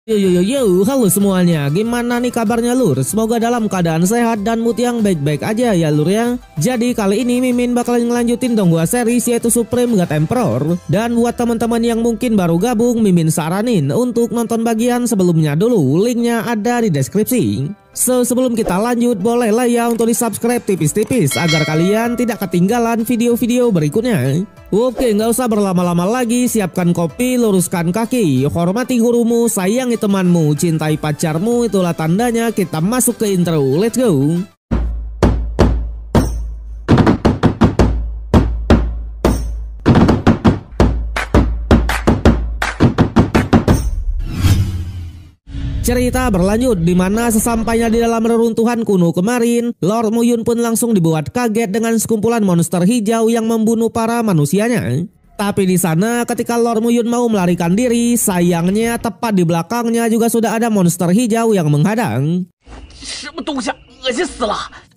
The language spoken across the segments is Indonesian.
Halo semuanya, gimana nih kabarnya lur? Semoga dalam keadaan sehat dan mood yang baik-baik aja ya lur ya. Jadi kali ini Mimin bakalan ngelanjutin donggua series yaitu Supreme God Emperor. Dan buat teman-teman yang mungkin baru gabung, Mimin saranin untuk nonton bagian sebelumnya dulu, linknya ada di deskripsi. So sebelum kita lanjut, bolehlah ya untuk di subscribe tipis-tipis agar kalian tidak ketinggalan video-video berikutnya. Oke, nggak usah berlama-lama lagi, siapkan kopi, luruskan kaki, hormati gurumu, sayangi temanmu, cintai pacarmu, itulah tandanya kita masuk ke intro. Let's go. Cerita berlanjut di mana sesampainya di dalam reruntuhan kuno kemarin, Lord Muyun pun langsung dibuat kaget dengan sekumpulan monster hijau yang membunuh para manusianya. Tapi di sana ketika Lord Muyun mau melarikan diri, sayangnya tepat di belakangnya juga sudah ada monster hijau yang menghadang.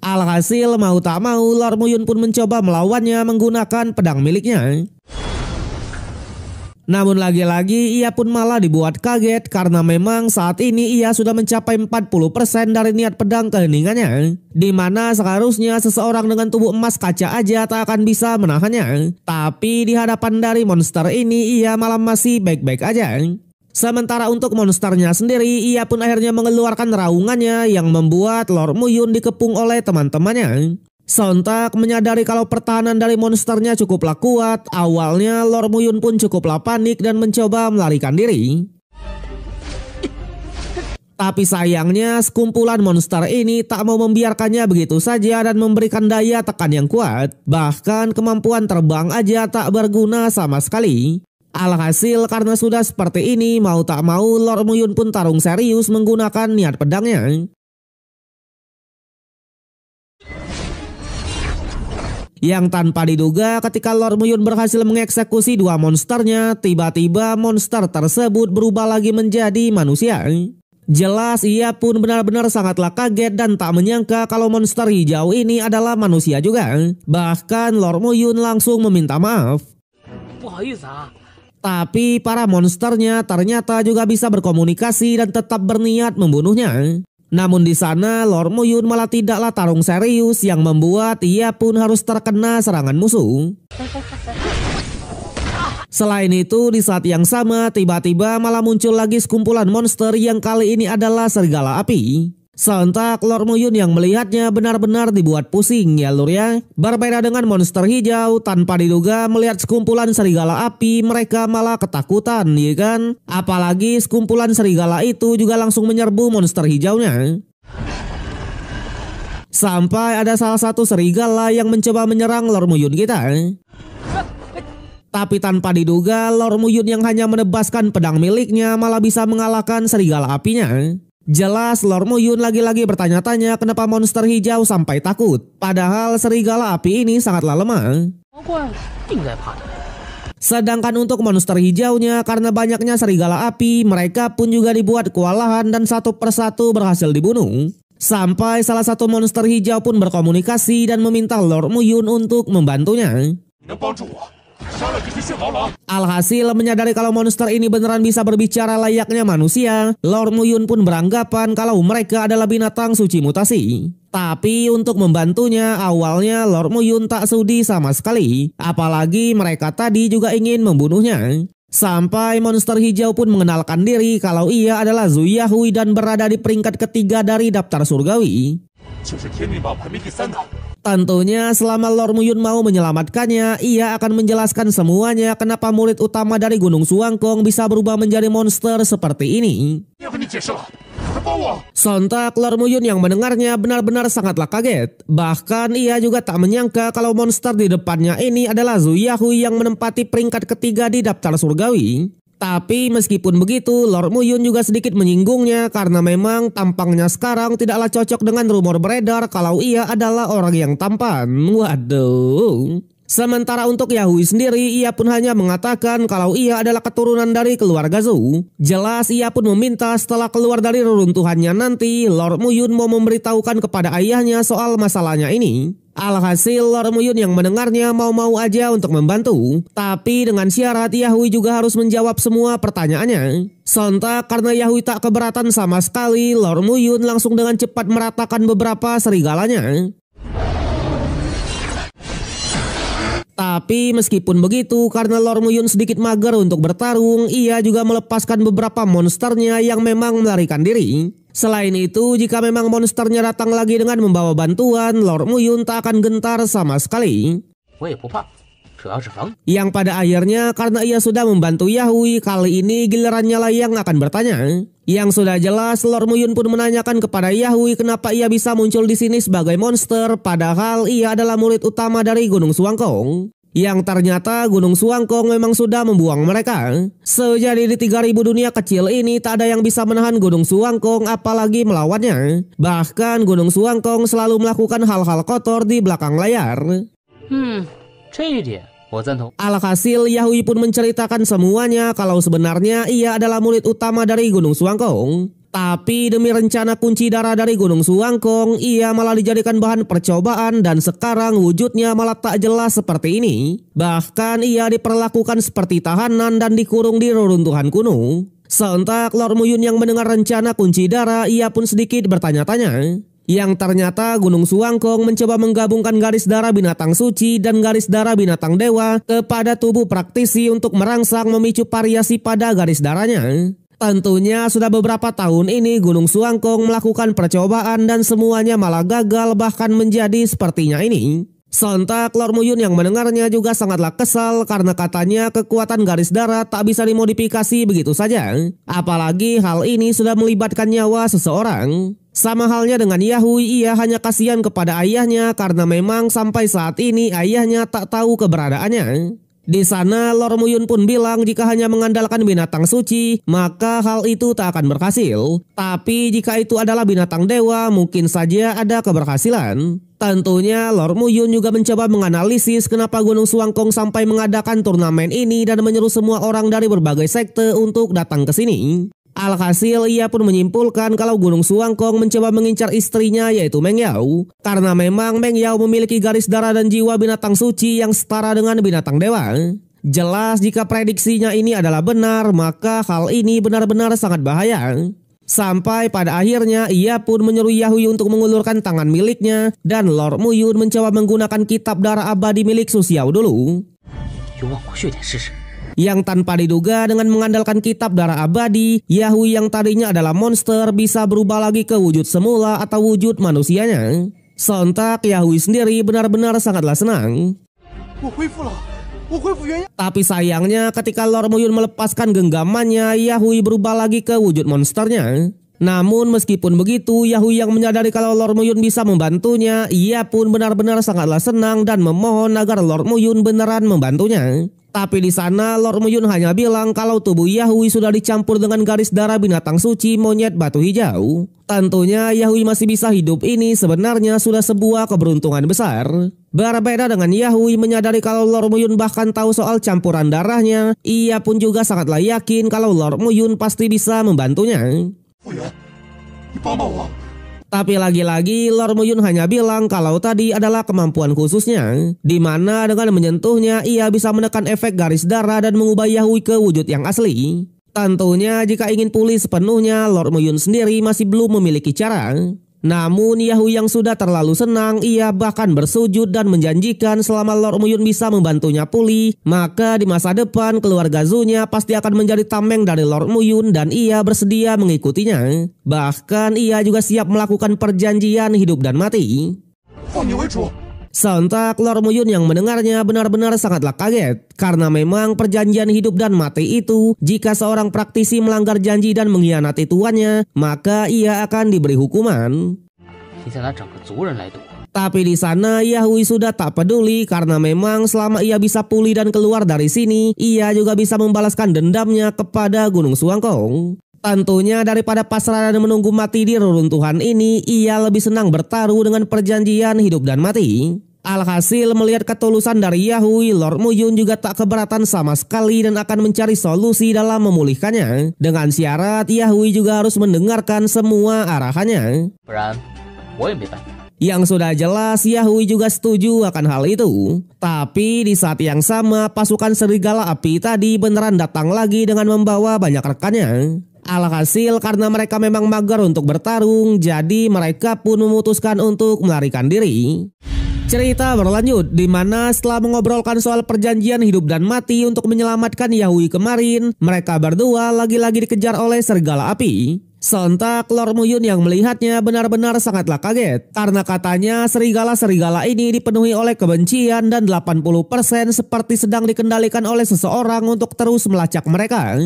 Alhasil mau tak mau Lord Muyun pun mencoba melawannya menggunakan pedang miliknya. Namun lagi-lagi ia pun malah dibuat kaget karena memang saat ini ia sudah mencapai 40% dari niat pedang keheningannya. Dimana seharusnya seseorang dengan tubuh emas kaca aja tak akan bisa menahannya. Tapi di hadapan dari monster ini ia malah masih baik-baik aja. Sementara untuk monsternya sendiri, ia pun akhirnya mengeluarkan raungannya yang membuat Lord Muyun dikepung oleh teman-temannya. Sontak menyadari kalau pertahanan dari monsternya cukuplah kuat, awalnya Lord Muyun pun cukuplah panik dan mencoba melarikan diri. Tapi sayangnya sekumpulan monster ini tak mau membiarkannya begitu saja dan memberikan daya tekan yang kuat. Bahkan kemampuan terbang aja tak berguna sama sekali. Alhasil karena sudah seperti ini, mau tak mau Lord Muyun pun tarung serius menggunakan niat pedangnya. Yang tanpa diduga ketika Lord Muyun berhasil mengeksekusi dua monsternya, tiba-tiba monster tersebut berubah lagi menjadi manusia. Jelas ia pun benar-benar sangatlah kaget dan tak menyangka kalau monster hijau ini adalah manusia juga. Bahkan Lord Muyun langsung meminta maaf. Tapi para monsternya ternyata juga bisa berkomunikasi dan tetap berniat membunuhnya. Namun di sana Lord Muyun malah tidaklah tarung serius yang membuat ia pun harus terkena serangan musuh. Selain itu di saat yang sama tiba-tiba malah muncul lagi sekumpulan monster yang kali ini adalah serigala api. Sontak Lord Muyun yang melihatnya benar-benar dibuat pusing ya lur ya. Berbeda dengan monster hijau, tanpa diduga melihat sekumpulan serigala api mereka malah ketakutan ya kan. Apalagi sekumpulan serigala itu juga langsung menyerbu monster hijaunya. Sampai ada salah satu serigala yang mencoba menyerang Lord Muyun kita. Tapi tanpa diduga Lord Muyun yang hanya menebaskan pedang miliknya malah bisa mengalahkan serigala apinya. Jelas Lord Muyun lagi-lagi bertanya-tanya kenapa monster hijau sampai takut. Padahal serigala api ini sangatlah lemah. Sedangkan untuk monster hijaunya karena banyaknya serigala api, mereka pun juga dibuat kewalahan dan satu persatu berhasil dibunuh. Sampai salah satu monster hijau pun berkomunikasi dan meminta Lord Muyun untuk membantunya. Alhasil menyadari kalau monster ini beneran bisa berbicara layaknya manusia, Lord Muyun pun beranggapan kalau mereka adalah binatang suci mutasi. Tapi untuk membantunya awalnya Lord Muyun tak sudi sama sekali, apalagi mereka tadi juga ingin membunuhnya. Sampai monster hijau pun mengenalkan diri kalau ia adalah Zhu Yahui dan berada di peringkat ketiga dari daftar surgawi. Tentunya selama Lord Muyun mau menyelamatkannya, ia akan menjelaskan semuanya kenapa murid utama dari Gunung Suangkong bisa berubah menjadi monster seperti ini. Sontak Lord Muyun yang mendengarnya benar-benar sangatlah kaget. Bahkan ia juga tak menyangka kalau monster di depannya ini adalah Zhu Yahui yang menempati peringkat ketiga di daftar surgawi. Tapi meskipun begitu, Lord Muyun juga sedikit menyinggungnya karena memang tampangnya sekarang tidaklah cocok dengan rumor beredar kalau ia adalah orang yang tampan. Waduh. Sementara untuk Yahui sendiri, ia pun hanya mengatakan kalau ia adalah keturunan dari keluarga Zhou. Jelas ia pun meminta setelah keluar dari reruntuhannya nanti, Lord Muyun mau memberitahukan kepada ayahnya soal masalahnya ini. Alhasil Lord Muyun yang mendengarnya mau-mau aja untuk membantu, tapi dengan syarat Yahui juga harus menjawab semua pertanyaannya. Sontak karena Yahui tak keberatan sama sekali, Lord Muyun langsung dengan cepat meratakan beberapa serigalanya. Tapi meskipun begitu, karena Lord Muyun sedikit mager untuk bertarung, ia juga melepaskan beberapa monsternya yang memang melarikan diri. Selain itu, jika memang monsternya datang lagi dengan membawa bantuan, Lord Muyun tak akan gentar sama sekali. Yang pada akhirnya karena ia sudah membantu Yahui, kali ini gilirannya lah yang akan bertanya. Yang sudah jelas, Lord Muyun pun menanyakan kepada Yahui kenapa ia bisa muncul di sini sebagai monster, padahal ia adalah murid utama dari Gunung Suangkong. Yang ternyata Gunung Suangkong memang sudah membuang mereka. Sejadi di 3000 dunia kecil ini tak ada yang bisa menahan Gunung Suangkong apalagi melawannya. Bahkan Gunung Suangkong selalu melakukan hal-hal kotor di belakang layar. Alhasil Yahui pun menceritakan semuanya kalau sebenarnya ia adalah murid utama dari Gunung Suangkong. Tapi demi rencana kunci darah dari Gunung Suangkong, ia malah dijadikan bahan percobaan dan sekarang wujudnya malah tak jelas seperti ini. Bahkan ia diperlakukan seperti tahanan dan dikurung di reruntuhan kuno. Sontak Lord Muyun yang mendengar rencana kunci darah, ia pun sedikit bertanya-tanya. Yang ternyata Gunung Suangkong mencoba menggabungkan garis darah binatang suci dan garis darah binatang dewa kepada tubuh praktisi untuk merangsang memicu variasi pada garis darahnya. Tentunya sudah beberapa tahun ini Gunung Suangkong melakukan percobaan dan semuanya malah gagal bahkan menjadi sepertinya ini. Sontak Lord Muyun yang mendengarnya juga sangatlah kesal karena katanya kekuatan garis darah tak bisa dimodifikasi begitu saja. Apalagi hal ini sudah melibatkan nyawa seseorang. Sama halnya dengan Yahui, ia hanya kasihan kepada ayahnya karena memang sampai saat ini ayahnya tak tahu keberadaannya. Di sana Lord Muyun pun bilang jika hanya mengandalkan binatang suci, maka hal itu tak akan berhasil. Tapi jika itu adalah binatang dewa, mungkin saja ada keberhasilan. Tentunya Lord Muyun juga mencoba menganalisis kenapa Gunung Suangkong sampai mengadakan turnamen ini dan menyeru semua orang dari berbagai sekte untuk datang ke sini. Alhasil ia pun menyimpulkan kalau Gunung Suangkong mencoba mengincar istrinya yaitu Meng Yao. Karena memang Meng Yao memiliki garis darah dan jiwa binatang suci yang setara dengan binatang dewa. Jelas jika prediksinya ini adalah benar, maka hal ini benar-benar sangat bahaya. Sampai pada akhirnya ia pun menyuruh Yahui untuk mengulurkan tangan miliknya dan Lord Muyun mencoba menggunakan kitab darah abadi milik Su Xiao dulu. Yang tanpa diduga dengan mengandalkan kitab darah abadi, Yahui yang tadinya adalah monster bisa berubah lagi ke wujud semula atau wujud manusianya. Sontak Yahui sendiri benar-benar sangatlah senang. Tapi sayangnya ketika Lord Muyun melepaskan genggamannya, Yahui berubah lagi ke wujud monsternya. Namun meskipun begitu, Yahui yang menyadari kalau Lord Muyun bisa membantunya, ia pun benar-benar sangatlah senang dan memohon agar Lord Muyun beneran membantunya. Tapi di sana Lord Muyun hanya bilang kalau tubuh Yahui sudah dicampur dengan garis darah binatang suci monyet batu hijau. Tentunya Yahui masih bisa hidup ini sebenarnya sudah sebuah keberuntungan besar. Berbeda dengan Yahui menyadari kalau Lord Muyun bahkan tahu soal campuran darahnya, ia pun juga sangatlah yakin kalau Lord Muyun pasti bisa membantunya. Tapi lagi-lagi Lord Muyun hanya bilang kalau tadi adalah kemampuan khususnya, di mana dengan menyentuhnya ia bisa menekan efek garis darah dan mengubah Yahui ke wujud yang asli. Tentunya jika ingin pulih sepenuhnya, Lord Muyun sendiri masih belum memiliki cara. Namun Yahui yang sudah terlalu senang, ia bahkan bersujud dan menjanjikan selama Lord Muyun bisa membantunya pulih, maka di masa depan keluarga Zunya pasti akan menjadi tameng dari Lord Muyun dan ia bersedia mengikutinya. Bahkan ia juga siap melakukan perjanjian hidup dan mati. Sontak Lord Muyun yang mendengarnya benar-benar sangatlah kaget, karena memang perjanjian hidup dan mati itu, jika seorang praktisi melanggar janji dan mengkhianati tuannya, maka ia akan diberi hukuman. Tapi di sana Yahui sudah tak peduli karena memang selama ia bisa pulih dan keluar dari sini, ia juga bisa membalaskan dendamnya kepada Gunung Suangkong. Tentunya daripada pasrah dan menunggu mati di reruntuhan ini, ia lebih senang bertaruh dengan perjanjian hidup dan mati. Alhasil melihat ketulusan dari Yahui, Lord Muyun juga tak keberatan sama sekali dan akan mencari solusi dalam memulihkannya. Dengan syarat Yahui juga harus mendengarkan semua arahannya. Yang sudah jelas Yahui juga setuju akan hal itu. Tapi di saat yang sama pasukan serigala api tadi beneran datang lagi dengan membawa banyak rekannya. Alhasil karena mereka memang mager untuk bertarung, jadi mereka pun memutuskan untuk melarikan diri. Cerita berlanjut di mana setelah mengobrolkan soal perjanjian hidup dan mati untuk menyelamatkan Yahui kemarin, mereka berdua lagi-lagi dikejar oleh serigala api. Sontak Lord Muyun yang melihatnya benar-benar sangatlah kaget karena katanya serigala-serigala ini dipenuhi oleh kebencian dan 80% seperti sedang dikendalikan oleh seseorang untuk terus melacak mereka.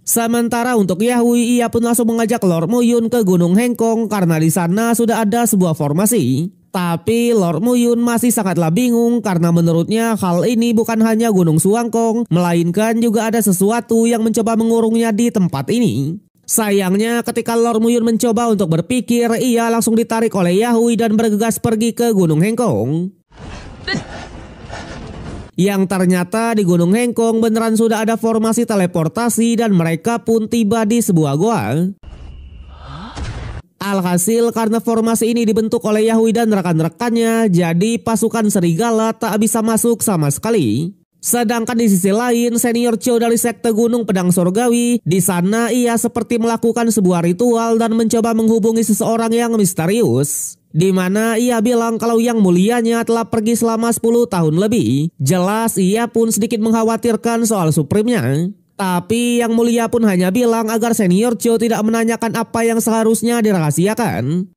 Sementara untuk Yahui, ia pun langsung mengajak Lord Muyun ke Gunung Hengkong karena di sana sudah ada sebuah formasi. Tapi Lord Muyun masih sangatlah bingung karena menurutnya hal ini bukan hanya Gunung Suangkong, melainkan juga ada sesuatu yang mencoba mengurungnya di tempat ini. Sayangnya ketika Lord Muyun mencoba untuk berpikir, ia langsung ditarik oleh Yahui dan bergegas pergi ke Gunung Hengkong. Yang ternyata di Gunung Hengkong beneran sudah ada formasi teleportasi dan mereka pun tiba di sebuah goa. Alhasil karena formasi ini dibentuk oleh Yahui dan rekan-rekannya, jadi pasukan serigala tak bisa masuk sama sekali. Sedangkan di sisi lain, senior Chow dari sekte Gunung Pedang Surgawi, di sana ia seperti melakukan sebuah ritual dan mencoba menghubungi seseorang yang misterius. Di mana ia bilang kalau yang mulianya telah pergi selama 10 tahun lebih. Jelas ia pun sedikit mengkhawatirkan soal Supreme-nya. Tapi yang mulia pun hanya bilang agar senior Chow tidak menanyakan apa yang seharusnya dirahasiakan.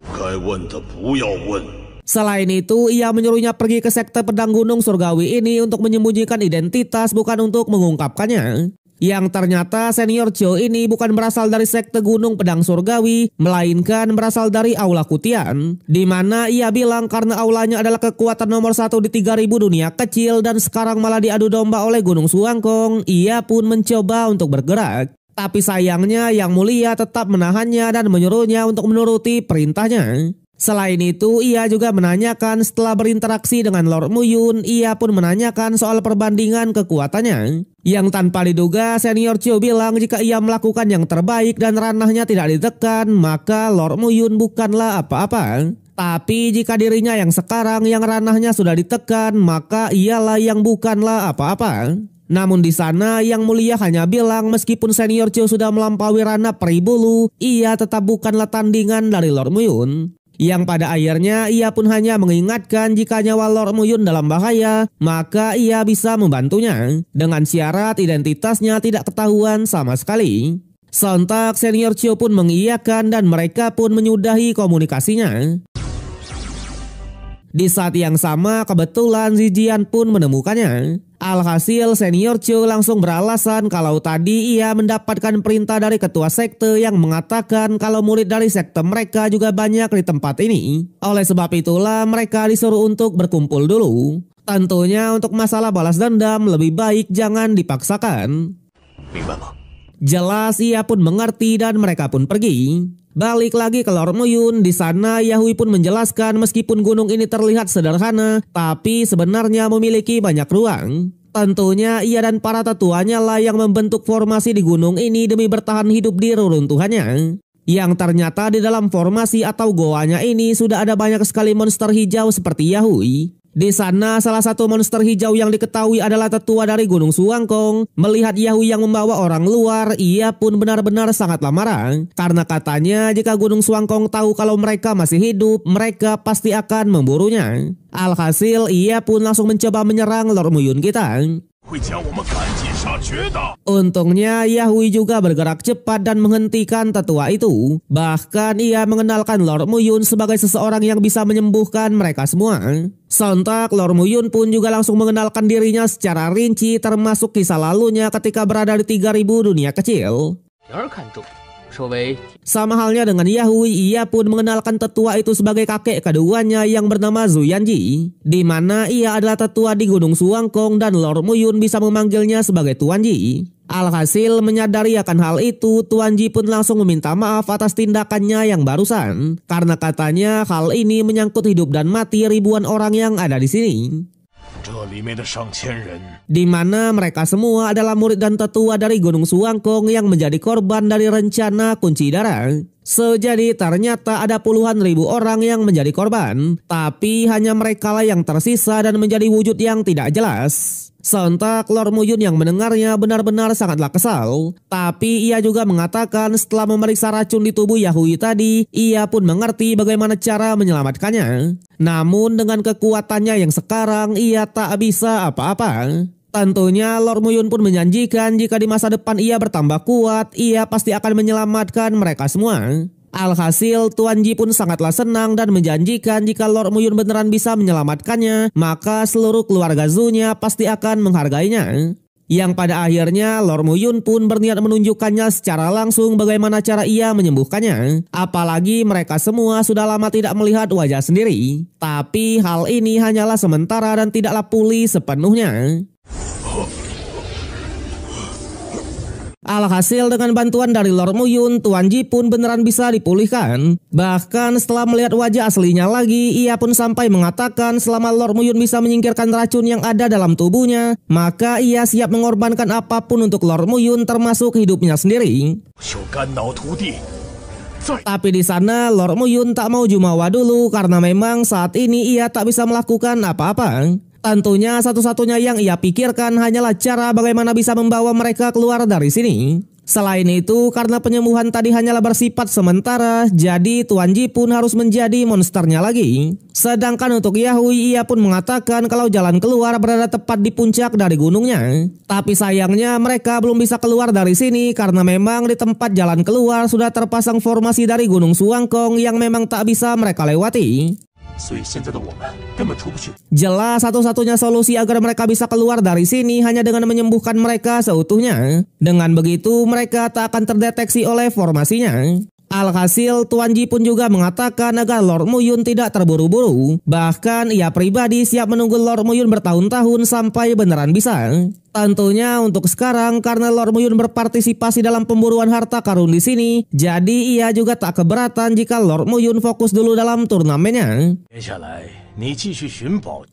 Selain itu, ia menyuruhnya pergi ke sekte pedang gunung surgawi ini untuk menyembunyikan identitas bukan untuk mengungkapkannya. Yang ternyata senior Chow ini bukan berasal dari sekte gunung pedang surgawi, melainkan berasal dari Aula Kutian. Di mana ia bilang karena aulanya adalah kekuatan nomor 1 di 3000 dunia kecil dan sekarang malah diadu domba oleh Gunung Suangkong, ia pun mencoba untuk bergerak. Tapi sayangnya yang mulia tetap menahannya dan menyuruhnya untuk menuruti perintahnya. Selain itu, ia juga menanyakan setelah berinteraksi dengan Lord Muyun, ia pun menanyakan soal perbandingan kekuatannya. Yang tanpa diduga, senior Chow bilang jika ia melakukan yang terbaik dan ranahnya tidak ditekan, maka Lord Muyun bukanlah apa-apa. Tapi jika dirinya yang sekarang yang ranahnya sudah ditekan, maka ialah yang bukanlah apa-apa. Namun di sana yang mulia hanya bilang meskipun senior Chow sudah melampaui ranah peribulu, ia tetap bukanlah tandingan dari Lord Muyun. Yang pada akhirnya ia pun hanya mengingatkan jika nyawa Lord Muyun dalam bahaya, maka ia bisa membantunya dengan syarat identitasnya tidak ketahuan sama sekali. Sontak senior Chow pun mengiyakan dan mereka pun menyudahi komunikasinya. Di saat yang sama kebetulan Zijian pun menemukannya. Alhasil senior Chow langsung beralasan kalau tadi ia mendapatkan perintah dari ketua sekte yang mengatakan kalau murid dari sekte mereka juga banyak di tempat ini. Oleh sebab itulah mereka disuruh untuk berkumpul dulu. Tentunya untuk masalah balas dendam lebih baik jangan dipaksakan. Jelas ia pun mengerti dan mereka pun pergi. Balik lagi ke Lord Muyun, di sana Yahui pun menjelaskan meskipun gunung ini terlihat sederhana, tapi sebenarnya memiliki banyak ruang. Tentunya ia dan para tetuanya lah yang membentuk formasi di gunung ini demi bertahan hidup di reruntuhannya. Yang ternyata di dalam formasi atau goanya ini sudah ada banyak sekali monster hijau seperti Yahui. Di sana salah satu monster hijau yang diketahui adalah tetua dari Gunung Suangkong. Melihat Yahui yang membawa orang luar, ia pun benar-benar sangatlah marah. Karena katanya jika Gunung Suangkong tahu kalau mereka masih hidup, mereka pasti akan memburunya. Alhasil ia pun langsung mencoba menyerang Lord Muyun kita. Untungnya Yahui juga bergerak cepat dan menghentikan tetua itu. Bahkan ia mengenalkan Lord Muyun sebagai seseorang yang bisa menyembuhkan mereka semua. Sontak Lord Muyun pun juga langsung mengenalkan dirinya secara rinci termasuk kisah lalunya ketika berada di 3000 dunia kecil. Sama halnya dengan Yahui, ia pun mengenalkan tetua itu sebagai kakek keduanya yang bernama Zhu Yanji, di mana ia adalah tetua di Gunung Suangkong dan Lord Muyun bisa memanggilnya sebagai Tuan Ji. Alhasil menyadari akan hal itu, Tuan Ji pun langsung meminta maaf atas tindakannya yang barusan, karena katanya hal ini menyangkut hidup dan mati ribuan orang yang ada di sini. Di mana mereka semua adalah murid dan tetua dari Gunung Suangkong yang menjadi korban dari rencana kunci darah. Jadi ternyata ada puluhan ribu orang yang menjadi korban, tapi hanya mereka lah yang tersisa dan menjadi wujud yang tidak jelas. Sontak Lord Muyun yang mendengarnya benar-benar sangatlah kesal. Tapi ia juga mengatakan setelah memeriksa racun di tubuh Yahui tadi, ia pun mengerti bagaimana cara menyelamatkannya. Namun dengan kekuatannya yang sekarang, ia tak bisa apa-apa. Tentunya Lord Muyun pun menjanjikan jika di masa depan ia bertambah kuat, ia pasti akan menyelamatkan mereka semua. Alhasil Tuan Ji pun sangatlah senang dan menjanjikan jika Lord Muyun beneran bisa menyelamatkannya, maka seluruh keluarga Zhu-nya pasti akan menghargainya. Yang pada akhirnya Lord Muyun pun berniat menunjukkannya secara langsung bagaimana cara ia menyembuhkannya. Apalagi mereka semua sudah lama tidak melihat wajah sendiri. Tapi hal ini hanyalah sementara dan tidaklah pulih sepenuhnya. Alhasil dengan bantuan dari Lord Muyun, Tuan Ji pun beneran bisa dipulihkan. Bahkan setelah melihat wajah aslinya lagi, ia pun sampai mengatakan selama Lord Muyun bisa menyingkirkan racun yang ada dalam tubuhnya, maka ia siap mengorbankan apapun untuk Lord Muyun termasuk hidupnya sendiri. Tapi di sana Lord Muyun tak mau jumawa dulu karena memang saat ini ia tak bisa melakukan apa-apa. Tentunya satu-satunya yang ia pikirkan hanyalah cara bagaimana bisa membawa mereka keluar dari sini. Selain itu, karena penyembuhan tadi hanyalah bersifat sementara, jadi Tuan Ji pun harus menjadi monsternya lagi. Sedangkan untuk Yahui, ia pun mengatakan kalau jalan keluar berada tepat di puncak dari gunungnya. Tapi sayangnya mereka belum bisa keluar dari sini karena memang di tempat jalan keluar sudah terpasang formasi dari Gunung Suwangkong yang memang tak bisa mereka lewati. Jelas satu-satunya solusi agar mereka bisa keluar dari sini hanya dengan menyembuhkan mereka seutuhnya. Dengan begitu mereka tak akan terdeteksi oleh formasinya. Alhasil Tuan Ji pun juga mengatakan agar Lord Muyun tidak terburu-buru. Bahkan ia pribadi siap menunggu Lord Muyun bertahun-tahun sampai beneran bisa. Tentunya untuk sekarang karena Lord Muyun berpartisipasi dalam pemburuan harta karun di sini, jadi ia juga tak keberatan jika Lord Muyun fokus dulu dalam turnamennya.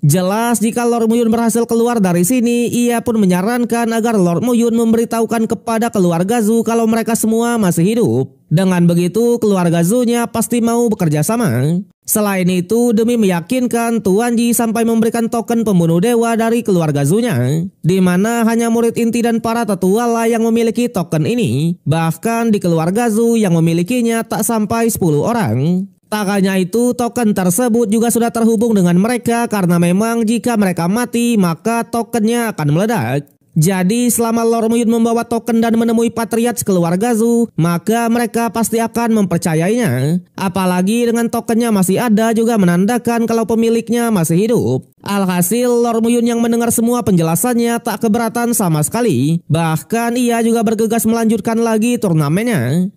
Jelas jika Lord Muyun berhasil keluar dari sini, ia pun menyarankan agar Lord Muyun memberitahukan kepada keluarga Zhu kalau mereka semua masih hidup. Dengan begitu keluarga Zhu-nya pasti mau bekerja sama. Selain itu demi meyakinkan, Tuan Ji sampai memberikan token pembunuh dewa dari keluarga Zhu-nya, di mana hanya murid inti dan para tetua lah yang memiliki token ini. Bahkan di keluarga Zhu yang memilikinya tak sampai 10 orang. Tak hanya itu, token tersebut juga sudah terhubung dengan mereka karena memang jika mereka mati maka tokennya akan meledak. Jadi selama Lord Muyun membawa token dan menemui patriarch keluarga Zhu, maka mereka pasti akan mempercayainya. Apalagi dengan tokennya masih ada juga menandakan kalau pemiliknya masih hidup. Alhasil Lord Muyun yang mendengar semua penjelasannya tak keberatan sama sekali. Bahkan ia juga bergegas melanjutkan lagi turnamennya.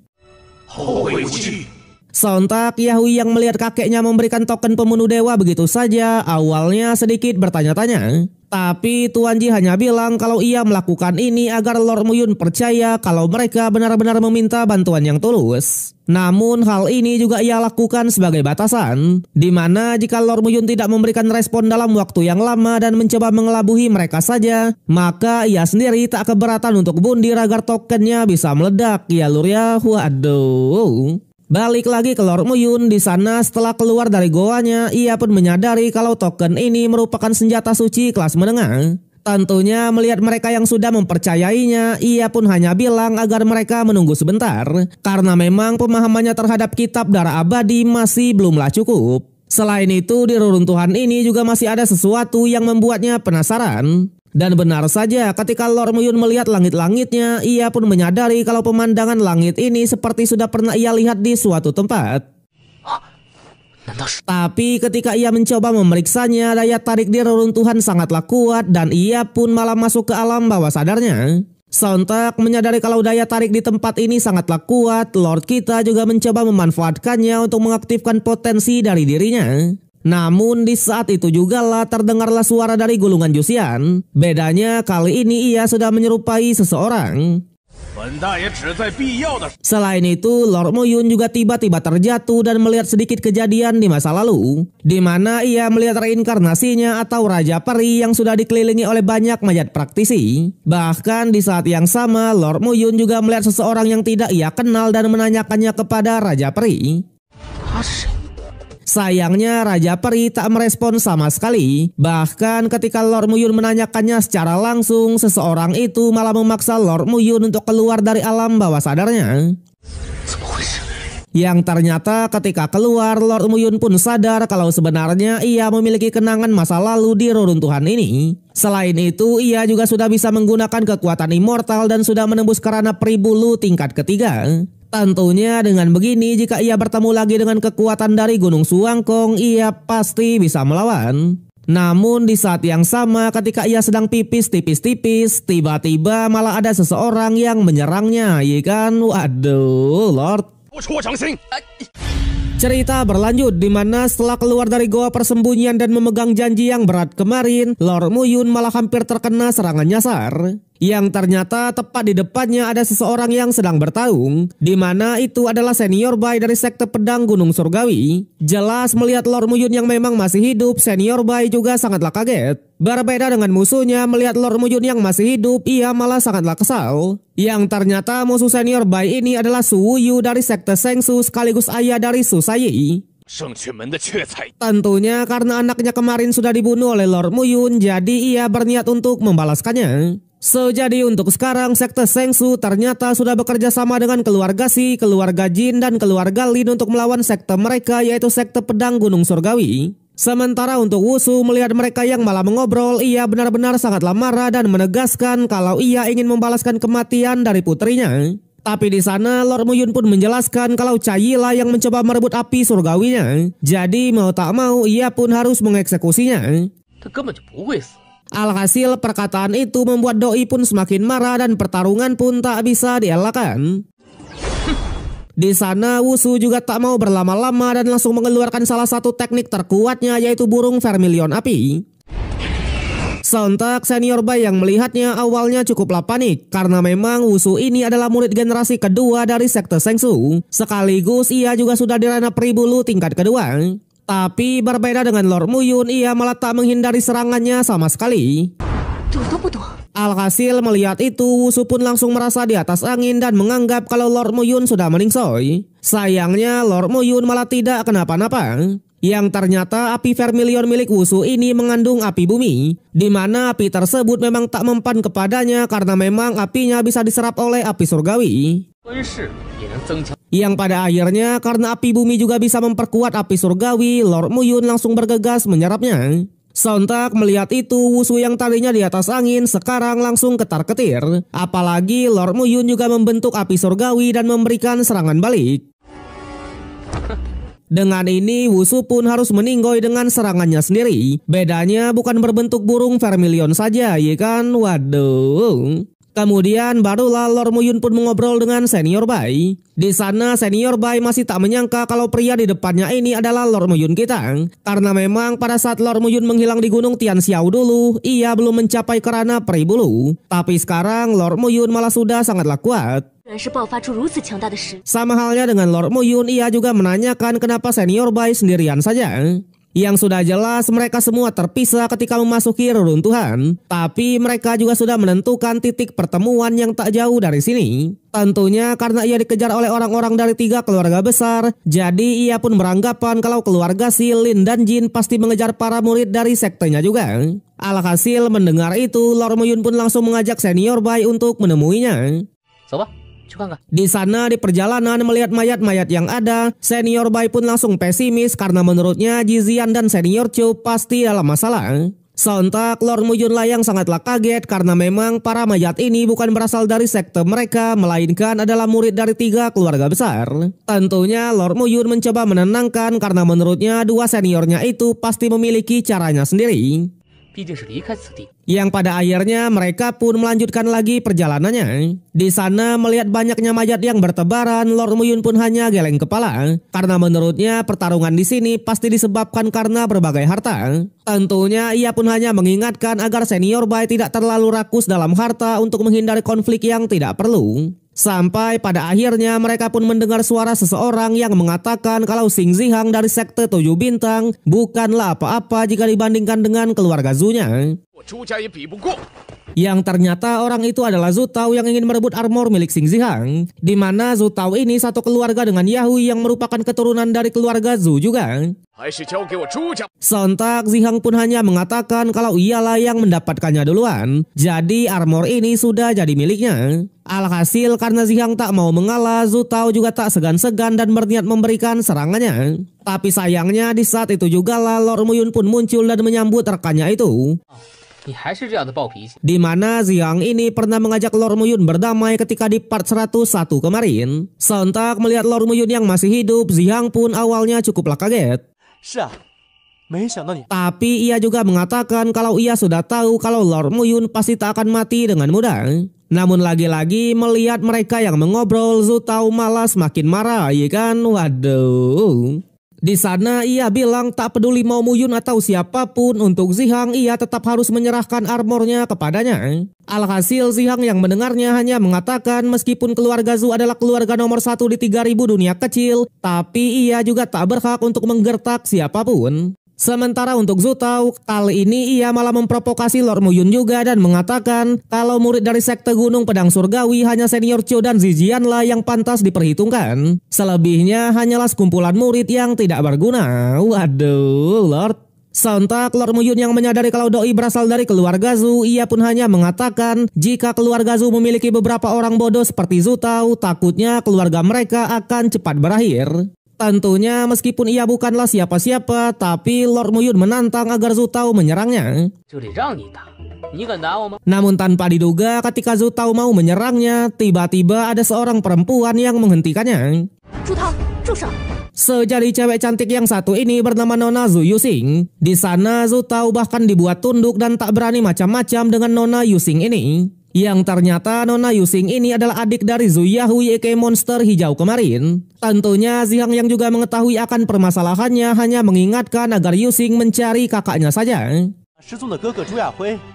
Sontak Yahui yang melihat kakeknya memberikan token pembunuh dewa begitu saja awalnya sedikit bertanya-tanya. Tapi Tuan Ji hanya bilang kalau ia melakukan ini agar Lord Muyun percaya kalau mereka benar-benar meminta bantuan yang tulus. Namun hal ini juga ia lakukan sebagai batasan, di mana jika Lord Muyun tidak memberikan respon dalam waktu yang lama dan mencoba mengelabuhi mereka saja, maka ia sendiri tak keberatan untuk bundir agar tokennya bisa meledak. Ya lur ya, waduh. Balik lagi ke Lord Muyun, di sana setelah keluar dari goanya, ia pun menyadari kalau token ini merupakan senjata suci kelas menengah. Tentunya melihat mereka yang sudah mempercayainya, ia pun hanya bilang agar mereka menunggu sebentar, karena memang pemahamannya terhadap kitab darah abadi masih belumlah cukup. Selain itu, di reruntuhan ini juga masih ada sesuatu yang membuatnya penasaran. Dan benar saja ketika Lord Muyun melihat langit-langitnya, ia pun menyadari kalau pemandangan langit ini seperti sudah pernah ia lihat di suatu tempat. Tapi ketika ia mencoba memeriksanya, daya tarik di reruntuhan sangatlah kuat dan ia pun malah masuk ke alam bawah sadarnya. Sontak menyadari kalau daya tarik di tempat ini sangatlah kuat, Lord kita juga mencoba memanfaatkannya untuk mengaktifkan potensi dari dirinya. Namun di saat itu juga lah terdengarlah suara dari gulungan Jusian. Bedanya kali ini ia sudah menyerupai seseorang. Selain itu, Lord Muyun juga tiba-tiba terjatuh dan melihat sedikit kejadian di masa lalu, di mana ia melihat reinkarnasinya atau Raja Peri yang sudah dikelilingi oleh banyak mayat praktisi. Bahkan di saat yang sama, Lord Muyun juga melihat seseorang yang tidak ia kenal dan menanyakannya kepada Raja Peri. Sayangnya Raja Peri tak merespon sama sekali. Bahkan ketika Lord Muyun menanyakannya secara langsung, seseorang itu malah memaksa Lord Muyun untuk keluar dari alam bawah sadarnya. Yang ternyata ketika keluar, Lord Muyun pun sadar kalau sebenarnya ia memiliki kenangan masa lalu di reruntuhan ini. Selain itu, ia juga sudah bisa menggunakan kekuatan immortal dan sudah menembus kerana peri bulu tingkat ketiga. Tentunya dengan begini, jika ia bertemu lagi dengan kekuatan dari Gunung Suangkong, ia pasti bisa melawan. Namun di saat yang sama, ketika ia sedang pipis tipis-tipis, tiba-tiba malah ada seseorang yang menyerangnya, ya kan? Waduh, Lord. Cerita berlanjut di mana setelah keluar dari goa persembunyian dan memegang janji yang berat kemarin, Lord Muyun malah hampir terkena serangan nyasar. Yang ternyata tepat di depannya ada seseorang yang sedang bertarung, di mana itu adalah Senior Bai dari sekte pedang Gunung Surgawi. Jelas melihat Lord Muyun yang memang masih hidup, Senior Bai juga sangatlah kaget. Berbeda dengan musuhnya, melihat Lord Muyun yang masih hidup, ia malah sangatlah kesal. Yang ternyata musuh Senior Bai ini adalah Su Wuyu dari sekte Shengsu sekaligus ayah dari Su Sayi. Tentunya karena anaknya kemarin sudah dibunuh oleh Lord Muyun, jadi ia berniat untuk membalaskannya. Jadi untuk sekarang sekte Shengsu ternyata sudah bekerja sama dengan keluarga Si, keluarga Jin, dan keluarga Lin untuk melawan sekte mereka yaitu sekte pedang Gunung Surgawi. Sementara untuk Wusu melihat mereka yang malah mengobrol, ia benar-benar sangatlah marah dan menegaskan kalau ia ingin membalaskan kematian dari putrinya. Tapi di sana Lord Muyun pun menjelaskan kalau Chayila yang mencoba merebut api surgawinya. Jadi mau tak mau ia pun harus mengeksekusinya. Alhasil perkataan itu membuat Doi pun semakin marah dan pertarungan pun tak bisa dielakkan. Di sana Wusu juga tak mau berlama-lama dan langsung mengeluarkan salah satu teknik terkuatnya yaitu burung vermilion api. Sontak Senior Bai yang melihatnya awalnya cukuplah panik karena memang Wusu ini adalah murid generasi kedua dari sekte Shengsu. Sekaligus ia juga sudah di ranah peri bulu tingkat kedua. Tapi berbeda dengan Lord Muyun, ia malah tak menghindari serangannya sama sekali. Alhasil melihat itu, Wusu pun langsung merasa di atas angin dan menganggap kalau Lord Muyun sudah meningsoi. Sayangnya Lord Muyun malah tidak kenapa-napa. Yang ternyata api vermilion milik Wusu ini mengandung api bumi, di mana api tersebut memang tak mempan kepadanya karena memang apinya bisa diserap oleh api surgawi. Yang pada akhirnya karena api bumi juga bisa memperkuat api surgawi, Lord Muyun langsung bergegas menyerapnya. Sontak melihat itu, Wusu yang tadinya di atas angin sekarang langsung ketar-ketir. Apalagi Lord Muyun juga membentuk api surgawi dan memberikan serangan balik. Dengan ini Wusu pun harus meninggoy dengan serangannya sendiri. Bedanya bukan berbentuk burung vermilion saja, ya kan? Waduh. Kemudian barulah Lord Muyun pun mengobrol dengan Senior Bai. Di sana Senior Bai masih tak menyangka kalau pria di depannya ini adalah Lord Muyun kita. Karena memang pada saat Lord Muyun menghilang di Gunung Tianxiao dulu, ia belum mencapai kerana peri bulu. Tapi sekarang Lord Muyun malah sudah sangatlah kuat. Sama halnya dengan Lord Muyun, ia juga menanyakan kenapa Senior Bai sendirian saja. Yang sudah jelas mereka semua terpisah ketika memasuki reruntuhan. Tapi mereka juga sudah menentukan titik pertemuan yang tak jauh dari sini. Tentunya karena ia dikejar oleh orang-orang dari 3 keluarga besar, jadi ia pun beranggapan kalau keluarga Si, Lin, dan Jin pasti mengejar para murid dari sektenya juga. Alhasil mendengar itu, Lord Muyun pun langsung mengajak Senior Bai untuk menemuinya. Di sana di perjalanan melihat mayat-mayat yang ada, Senior Bai pun langsung pesimis karena menurutnya Jizian dan Senior Chu pasti dalam masalah. Sontak Lord Muyun lah yang sangatlah kaget karena memang para mayat ini bukan berasal dari sekte mereka, melainkan adalah murid dari 3 keluarga besar. Tentunya Lord Muyun mencoba menenangkan karena menurutnya 2 seniornya itu pasti memiliki caranya sendiri. Yang pada akhirnya mereka pun melanjutkan lagi perjalanannya. Di sana melihat banyaknya mayat yang bertebaran, Lord Muyun pun hanya geleng kepala karena menurutnya pertarungan di sini pasti disebabkan karena berbagai harta. Tentunya ia pun hanya mengingatkan agar Senior Bai tidak terlalu rakus dalam harta untuk menghindari konflik yang tidak perlu. Sampai pada akhirnya mereka pun mendengar suara seseorang yang mengatakan kalau Xing Zihang dari sekte 7 bintang bukanlah apa-apa jika dibandingkan dengan keluarga Zhu-nya. Yang ternyata orang itu adalah Zhu Tao yang ingin merebut armor milik Xing Zihang, di mana Zhu Tao ini satu keluarga dengan Yahui yang merupakan keturunan dari keluarga Zhu juga. Sontak Zihang pun hanya mengatakan kalau ialah yang mendapatkannya duluan, jadi armor ini sudah jadi miliknya. Alhasil karena Zihang tak mau mengalah, Zhu Tao juga tak segan-segan dan berniat memberikan serangannya. Tapi sayangnya di saat itu juga Lord Muyun pun muncul dan menyambut rekannya itu. Di mana Zihang ini pernah mengajak Lord Muyun berdamai ketika di part 101 kemarin. Sontak melihat Lord Muyun yang masih hidup, Zihang pun awalnya cukuplah kaget. Tapi ia juga mengatakan kalau ia sudah tahu kalau Lord Muyun pasti tak akan mati dengan mudah. Namun lagi-lagi melihat mereka yang mengobrol, Zhu Tao malah semakin marah, ya kan? Waduh. Di sana ia bilang tak peduli mau Muyun atau siapapun, untuk Zihang ia tetap harus menyerahkan armornya kepadanya. Alhasil Zihang yang mendengarnya hanya mengatakan meskipun keluarga Zhu adalah keluarga nomor 1 di 3000 dunia kecil, tapi ia juga tak berhak untuk menggertak siapapun. Sementara untuk Zhu Tao, kali ini ia malah memprovokasi Lord Muyun juga dan mengatakan kalau murid dari sekte Gunung Pedang Surgawi hanya senior Cho dan Zijian lah yang pantas diperhitungkan. Selebihnya hanyalah sekumpulan murid yang tidak berguna. Waduh, Lord. Sontak Lord Muyun yang menyadari kalau doi berasal dari keluarga Zhu, ia pun hanya mengatakan jika keluarga Zhu memiliki beberapa orang bodoh seperti Zhu Tao, takutnya keluarga mereka akan cepat berakhir. Tentunya meskipun ia bukanlah siapa-siapa, tapi Lord Muyun menantang agar Zhu Tao menyerangnya. Namun tanpa diduga ketika Zhu Tao mau menyerangnya, tiba-tiba ada seorang perempuan yang menghentikannya. Sejadi cewek cantik yang satu ini bernama Nona Zhu Yuxing. Di sana Zhu Tao bahkan dibuat tunduk dan tak berani macam-macam dengan Nona Yuxing ini. Yang ternyata Nona Yuxing ini adalah adik dari Zhu Yahui aka monster hijau kemarin. Tentunya Zihang yang juga mengetahui akan permasalahannya hanya mengingatkan agar Yuxing mencari kakaknya saja.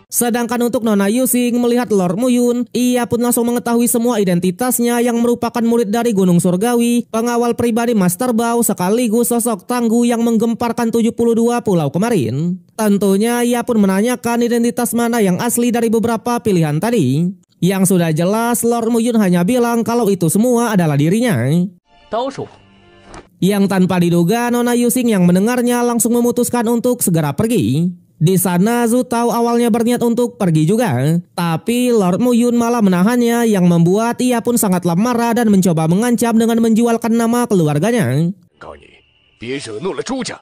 Sedangkan untuk Nona Yuxing melihat Lord Muyun, ia pun langsung mengetahui semua identitasnya yang merupakan murid dari Gunung Surgawi, pengawal pribadi Master Bao sekaligus sosok tangguh yang menggemparkan 72 pulau kemarin. Tentunya ia pun menanyakan identitas mana yang asli dari beberapa pilihan tadi. Yang sudah jelas Lord Muyun hanya bilang kalau itu semua adalah dirinya. Yang tanpa diduga Nona Yuxing yang mendengarnya langsung memutuskan untuk segera pergi. Di sana Zhu Tao awalnya berniat untuk pergi juga, tapi Lord Muyun malah menahannya yang membuat ia pun sangatlah marah dan mencoba mengancam dengan menjualkan nama keluarganya.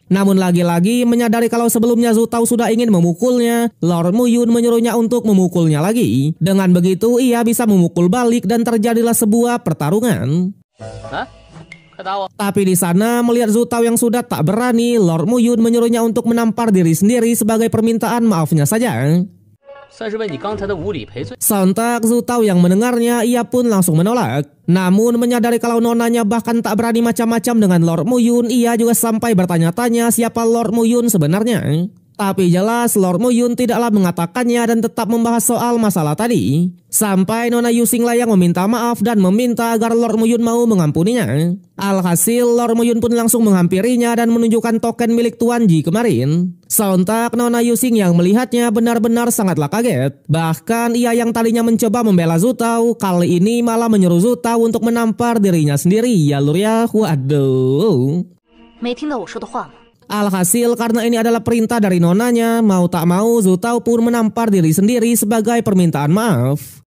Namun lagi-lagi menyadari kalau sebelumnya Zhu Tao sudah ingin memukulnya, Lord Muyun menyuruhnya untuk memukulnya lagi. Dengan begitu ia bisa memukul balik dan terjadilah sebuah pertarungan. Tapi di sana melihat Zhu Tao yang sudah tak berani, Lord Muyun menyuruhnya untuk menampar diri sendiri sebagai permintaan maafnya saja. Sontak Zhu Tao yang mendengarnya, ia pun langsung menolak. Namun menyadari kalau nonanya bahkan tak berani macam-macam dengan Lord Muyun, ia juga sampai bertanya-tanya siapa Lord Muyun sebenarnya. Tapi jelas Lord Muyun tidaklah mengatakannya dan tetap membahas soal masalah tadi. Sampai Nona Yuxing lah yang meminta maaf dan meminta agar Lord Muyun mau mengampuninya. Alhasil Lord Muyun pun langsung menghampirinya dan menunjukkan token milik Tuan Ji kemarin. Sontak Nona Yuxing yang melihatnya benar-benar sangatlah kaget. Bahkan ia yang tadinya mencoba membela Zhu Tao, kali ini malah menyuruh Zhu Tao untuk menampar dirinya sendiri. Ya lur ya, waduh. Alhasil karena ini adalah perintah dari nonanya, mau tak mau Zhu Tao pun menampar diri sendiri sebagai permintaan maaf.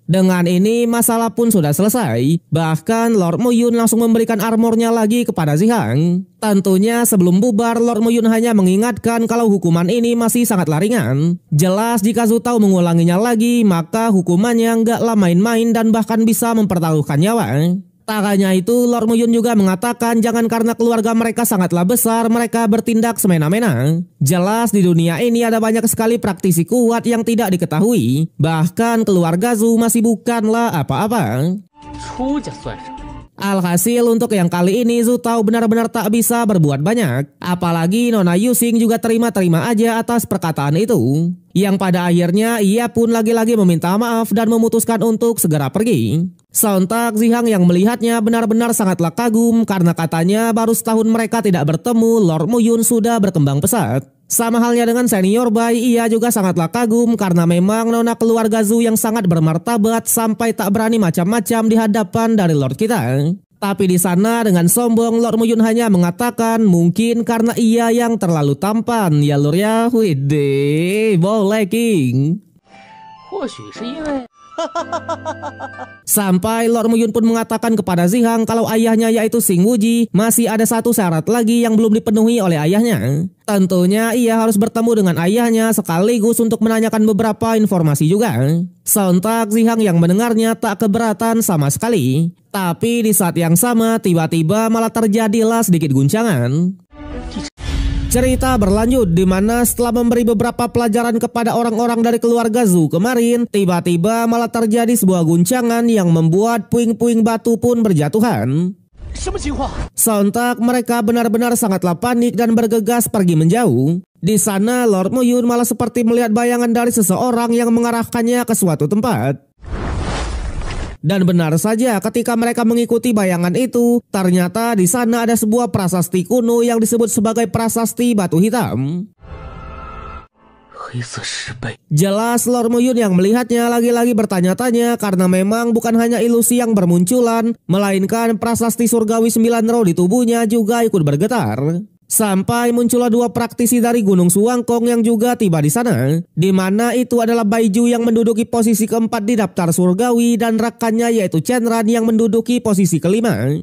Dengan ini masalah pun sudah selesai. Bahkan Lord Muyun langsung memberikan armornya lagi kepada Zihang. Tentunya sebelum bubar Lord Muyun hanya mengingatkan kalau hukuman ini masih sangatlah ringan. Jelas jika Zhu Tao mengulanginya lagi maka hukumannya nggaklah main-main dan bahkan bisa mempertaruhkan nyawa. Tak hanya itu, Lord Muyun juga mengatakan jangan karena keluarga mereka sangatlah besar, mereka bertindak semena-mena. Jelas di dunia ini ada banyak sekali praktisi kuat yang tidak diketahui. Bahkan keluarga Zhu masih bukanlah apa-apa. Alhasil untuk yang kali ini Zhu Tao benar-benar tak bisa berbuat banyak. Apalagi Nona Yuxing juga terima-terima aja atas perkataan itu. Yang pada akhirnya ia pun lagi-lagi meminta maaf dan memutuskan untuk segera pergi. Sontak Zihang yang melihatnya benar-benar sangatlah kagum karena katanya baru setahun mereka tidak bertemu, Lord Muyun sudah berkembang pesat. Sama halnya dengan senior Bai, ia juga sangatlah kagum karena memang nona keluarga Zhu yang sangat bermartabat sampai tak berani macam-macam di hadapan dari Lord kita. Tapi di sana dengan sombong Lord Muyun hanya mengatakan mungkin karena ia yang terlalu tampan ya Lord ya. Widih, boleh King. Sampai Lord Muyun pun mengatakan kepada Zihang kalau ayahnya yaitu Xing Wuji masih ada satu syarat lagi yang belum dipenuhi oleh ayahnya. Tentunya ia harus bertemu dengan ayahnya sekaligus untuk menanyakan beberapa informasi juga. Sontak Zihang yang mendengarnya tak keberatan sama sekali. Tapi di saat yang sama tiba-tiba malah terjadilah sedikit guncangan. Cerita berlanjut di mana setelah memberi beberapa pelajaran kepada orang-orang dari keluarga Zhu kemarin, tiba-tiba malah terjadi sebuah guncangan yang membuat puing-puing batu pun berjatuhan. Sontak mereka benar-benar sangatlah panik dan bergegas pergi menjauh. Di sana Lord Muyun malah seperti melihat bayangan dari seseorang yang mengarahkannya ke suatu tempat. Dan benar saja ketika mereka mengikuti bayangan itu, ternyata di sana ada sebuah prasasti kuno yang disebut sebagai prasasti batu hitam. Jelas Lord Muyun yang melihatnya lagi-lagi bertanya-tanya karena memang bukan hanya ilusi yang bermunculan, melainkan prasasti surgawi 9 roh di tubuhnya juga ikut bergetar. Sampai muncullah dua praktisi dari Gunung Suwangkong yang juga tiba di sana, di mana itu adalah Baiju yang menduduki posisi keempat di daftar surgawi dan rekannya yaitu Chenran yang menduduki posisi kelima.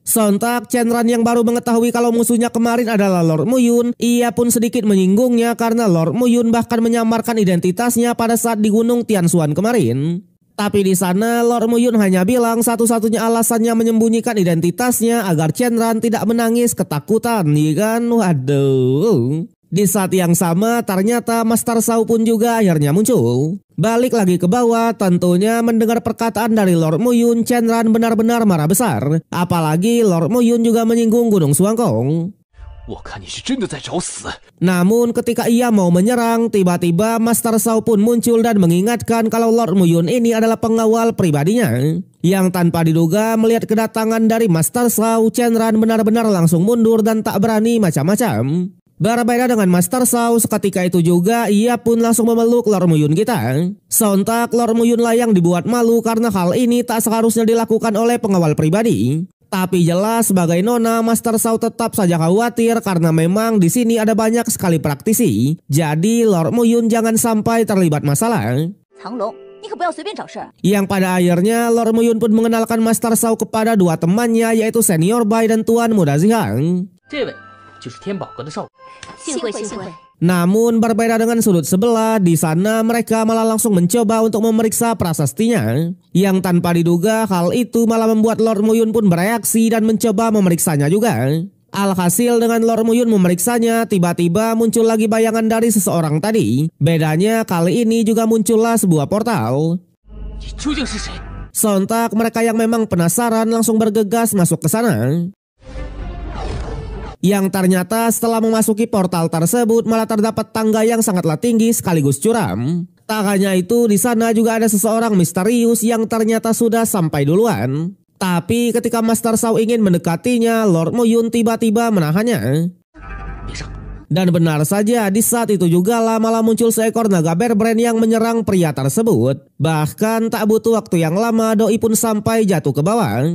Sontak Chenran yang baru mengetahui kalau musuhnya kemarin adalah Lord Muyun, ia pun sedikit menyinggungnya karena Lord Muyun bahkan menyamarkan identitasnya pada saat di Gunung Tianshuan kemarin. Tapi di sana Lord Muyun hanya bilang satu-satunya alasannya menyembunyikan identitasnya agar Chenran tidak menangis ketakutan, ya kan? Waduh. Di saat yang sama ternyata Master Shao pun juga akhirnya muncul. Balik lagi ke bawah, tentunya mendengar perkataan dari Lord Muyun, Chenran benar-benar marah besar. Apalagi Lord Muyun juga menyinggung Gunung Suwangkong. Namun ketika ia mau menyerang, tiba-tiba Master Shao pun muncul dan mengingatkan kalau Lord Muyun ini adalah pengawal pribadinya. Yang tanpa diduga melihat kedatangan dari Master Shao, Chenran benar-benar langsung mundur dan tak berani macam-macam. Berbeda dengan Master Shao, seketika itu juga ia pun langsung memeluk Lord Muyun kita. Sontak Lord Muyun lah yang dibuat malu karena hal ini tak seharusnya dilakukan oleh pengawal pribadi. Tapi jelas sebagai nona, Master Shao tetap saja khawatir karena memang di sini ada banyak sekali praktisi. Jadi Lord Muyun jangan sampai terlibat masalah. Yang pada akhirnya Lord Muyun pun mengenalkan Master Shao kepada dua temannya yaitu Senior Bai dan Tuan Muda Zihang. Namun berbeda dengan sudut sebelah, di sana mereka malah langsung mencoba untuk memeriksa prasastinya. Yang tanpa diduga hal itu malah membuat Lord Muyun pun bereaksi dan mencoba memeriksanya juga. Alhasil dengan Lord Muyun memeriksanya, tiba-tiba muncul lagi bayangan dari seseorang tadi. Bedanya kali ini juga muncullah sebuah portal. Sontak mereka yang memang penasaran langsung bergegas masuk ke sana. Yang ternyata setelah memasuki portal tersebut malah terdapat tangga yang sangatlah tinggi sekaligus curam. Tak hanya itu, di sana juga ada seseorang misterius yang ternyata sudah sampai duluan. Tapi ketika Master Shao ingin mendekatinya, Lord Muyun tiba-tiba menahannya. Dan benar saja di saat itu juga malah muncul seekor naga berbrand yang menyerang pria tersebut. Bahkan tak butuh waktu yang lama, doi pun sampai jatuh ke bawah.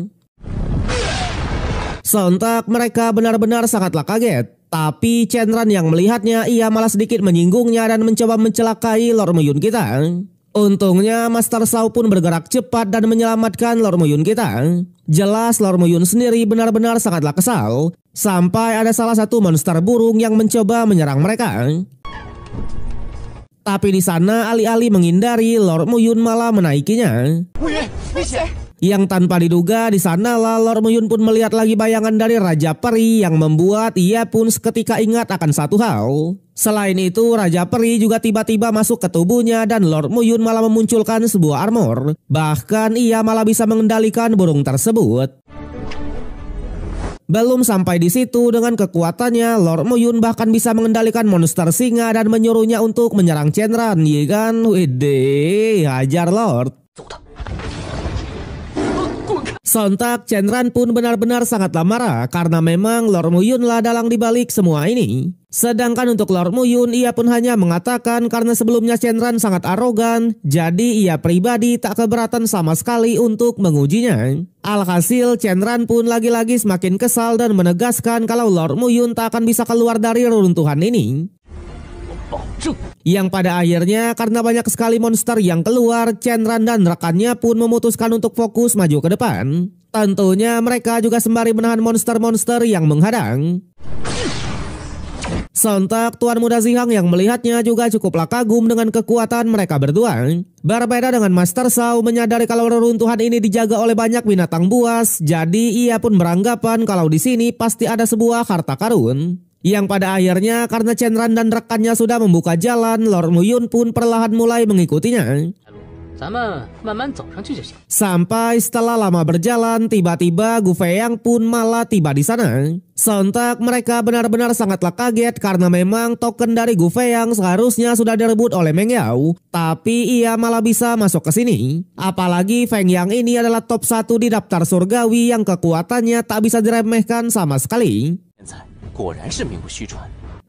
Sontak mereka benar-benar sangatlah kaget. Tapi Chenran yang melihatnya, ia malah sedikit menyinggungnya dan mencoba mencelakai Lord Muyun kita. Untungnya Master Shao pun bergerak cepat dan menyelamatkan Lord Muyun kita. Jelas Lord Muyun sendiri benar-benar sangatlah kesal. Sampai ada salah satu monster burung yang mencoba menyerang mereka. Tapi di sana alih-alih menghindari, Lord Muyun malah menaikinya. Yang tanpa diduga di sanalah Lord Muyun pun melihat lagi bayangan dari Raja Peri yang membuat ia pun seketika ingat akan satu hal. Selain itu Raja Peri juga tiba-tiba masuk ke tubuhnya dan Lord Muyun malah memunculkan sebuah armor. Bahkan ia malah bisa mengendalikan burung tersebut. Belum sampai di situ, dengan kekuatannya Lord Muyun bahkan bisa mengendalikan monster singa dan menyuruhnya untuk menyerang Shenron, ya kan? Wede, hajar Lord. Sontak Shenron pun benar-benar sangatlah marah karena memang Lord Muyun lah dalang dibalik semua ini. Sedangkan untuk Lord Muyun, ia pun hanya mengatakan karena sebelumnya Shenron sangat arogan, jadi ia pribadi tak keberatan sama sekali untuk mengujinya. Alhasil Shenron pun lagi-lagi semakin kesal dan menegaskan kalau Lord Muyun tak akan bisa keluar dari reruntuhan ini. Yang pada akhirnya karena banyak sekali monster yang keluar, Shenron dan rekannya pun memutuskan untuk fokus maju ke depan. Tentunya mereka juga sembari menahan monster-monster yang menghadang. Sontak Tuan Muda Zihang yang melihatnya juga cukuplah kagum dengan kekuatan mereka berdua. Berbeda dengan Master Shao, menyadari kalau reruntuhan ini dijaga oleh banyak binatang buas, jadi ia pun beranggapan kalau di sini pasti ada sebuah harta karun. Yang pada akhirnya karena Shenron dan rekannya sudah membuka jalan, Lord Muyun pun perlahan mulai mengikutinya. Sampai setelah lama berjalan, tiba-tiba Gu Feiang pun malah tiba di sana. Sontak mereka benar-benar sangatlah kaget karena memang token dari Gu Feiang seharusnya sudah direbut oleh Meng Yao, tapi ia malah bisa masuk ke sini. Apalagi Feng Yang ini adalah top 1 di daftar surgawi yang kekuatannya tak bisa diremehkan sama sekali.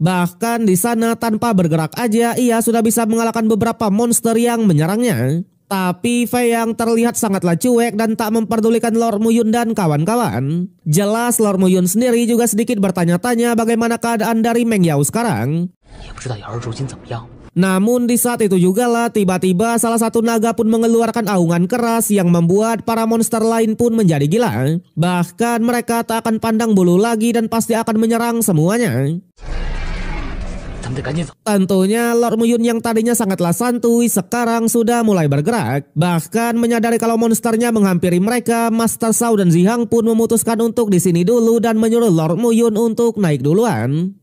Bahkan di sana tanpa bergerak aja ia sudah bisa mengalahkan beberapa monster yang menyerangnya. Tapi Fei Yang terlihat sangatlah cuek dan tak memperdulikan Lord Muyun dan kawan-kawan. Jelas Lord Muyun sendiri juga sedikit bertanya-tanya bagaimana keadaan dari Meng Yao sekarang. Namun di saat itu juga lah tiba-tiba salah satu naga pun mengeluarkan aungan keras yang membuat para monster lain pun menjadi gila. Bahkan mereka tak akan pandang bulu lagi dan pasti akan menyerang semuanya. Tentunya Lord Muyun yang tadinya sangatlah santuy sekarang sudah mulai bergerak. Bahkan menyadari kalau monsternya menghampiri mereka, Master Shao dan Zihang pun memutuskan untuk di sini dulu dan menyuruh Lord Muyun untuk naik duluan.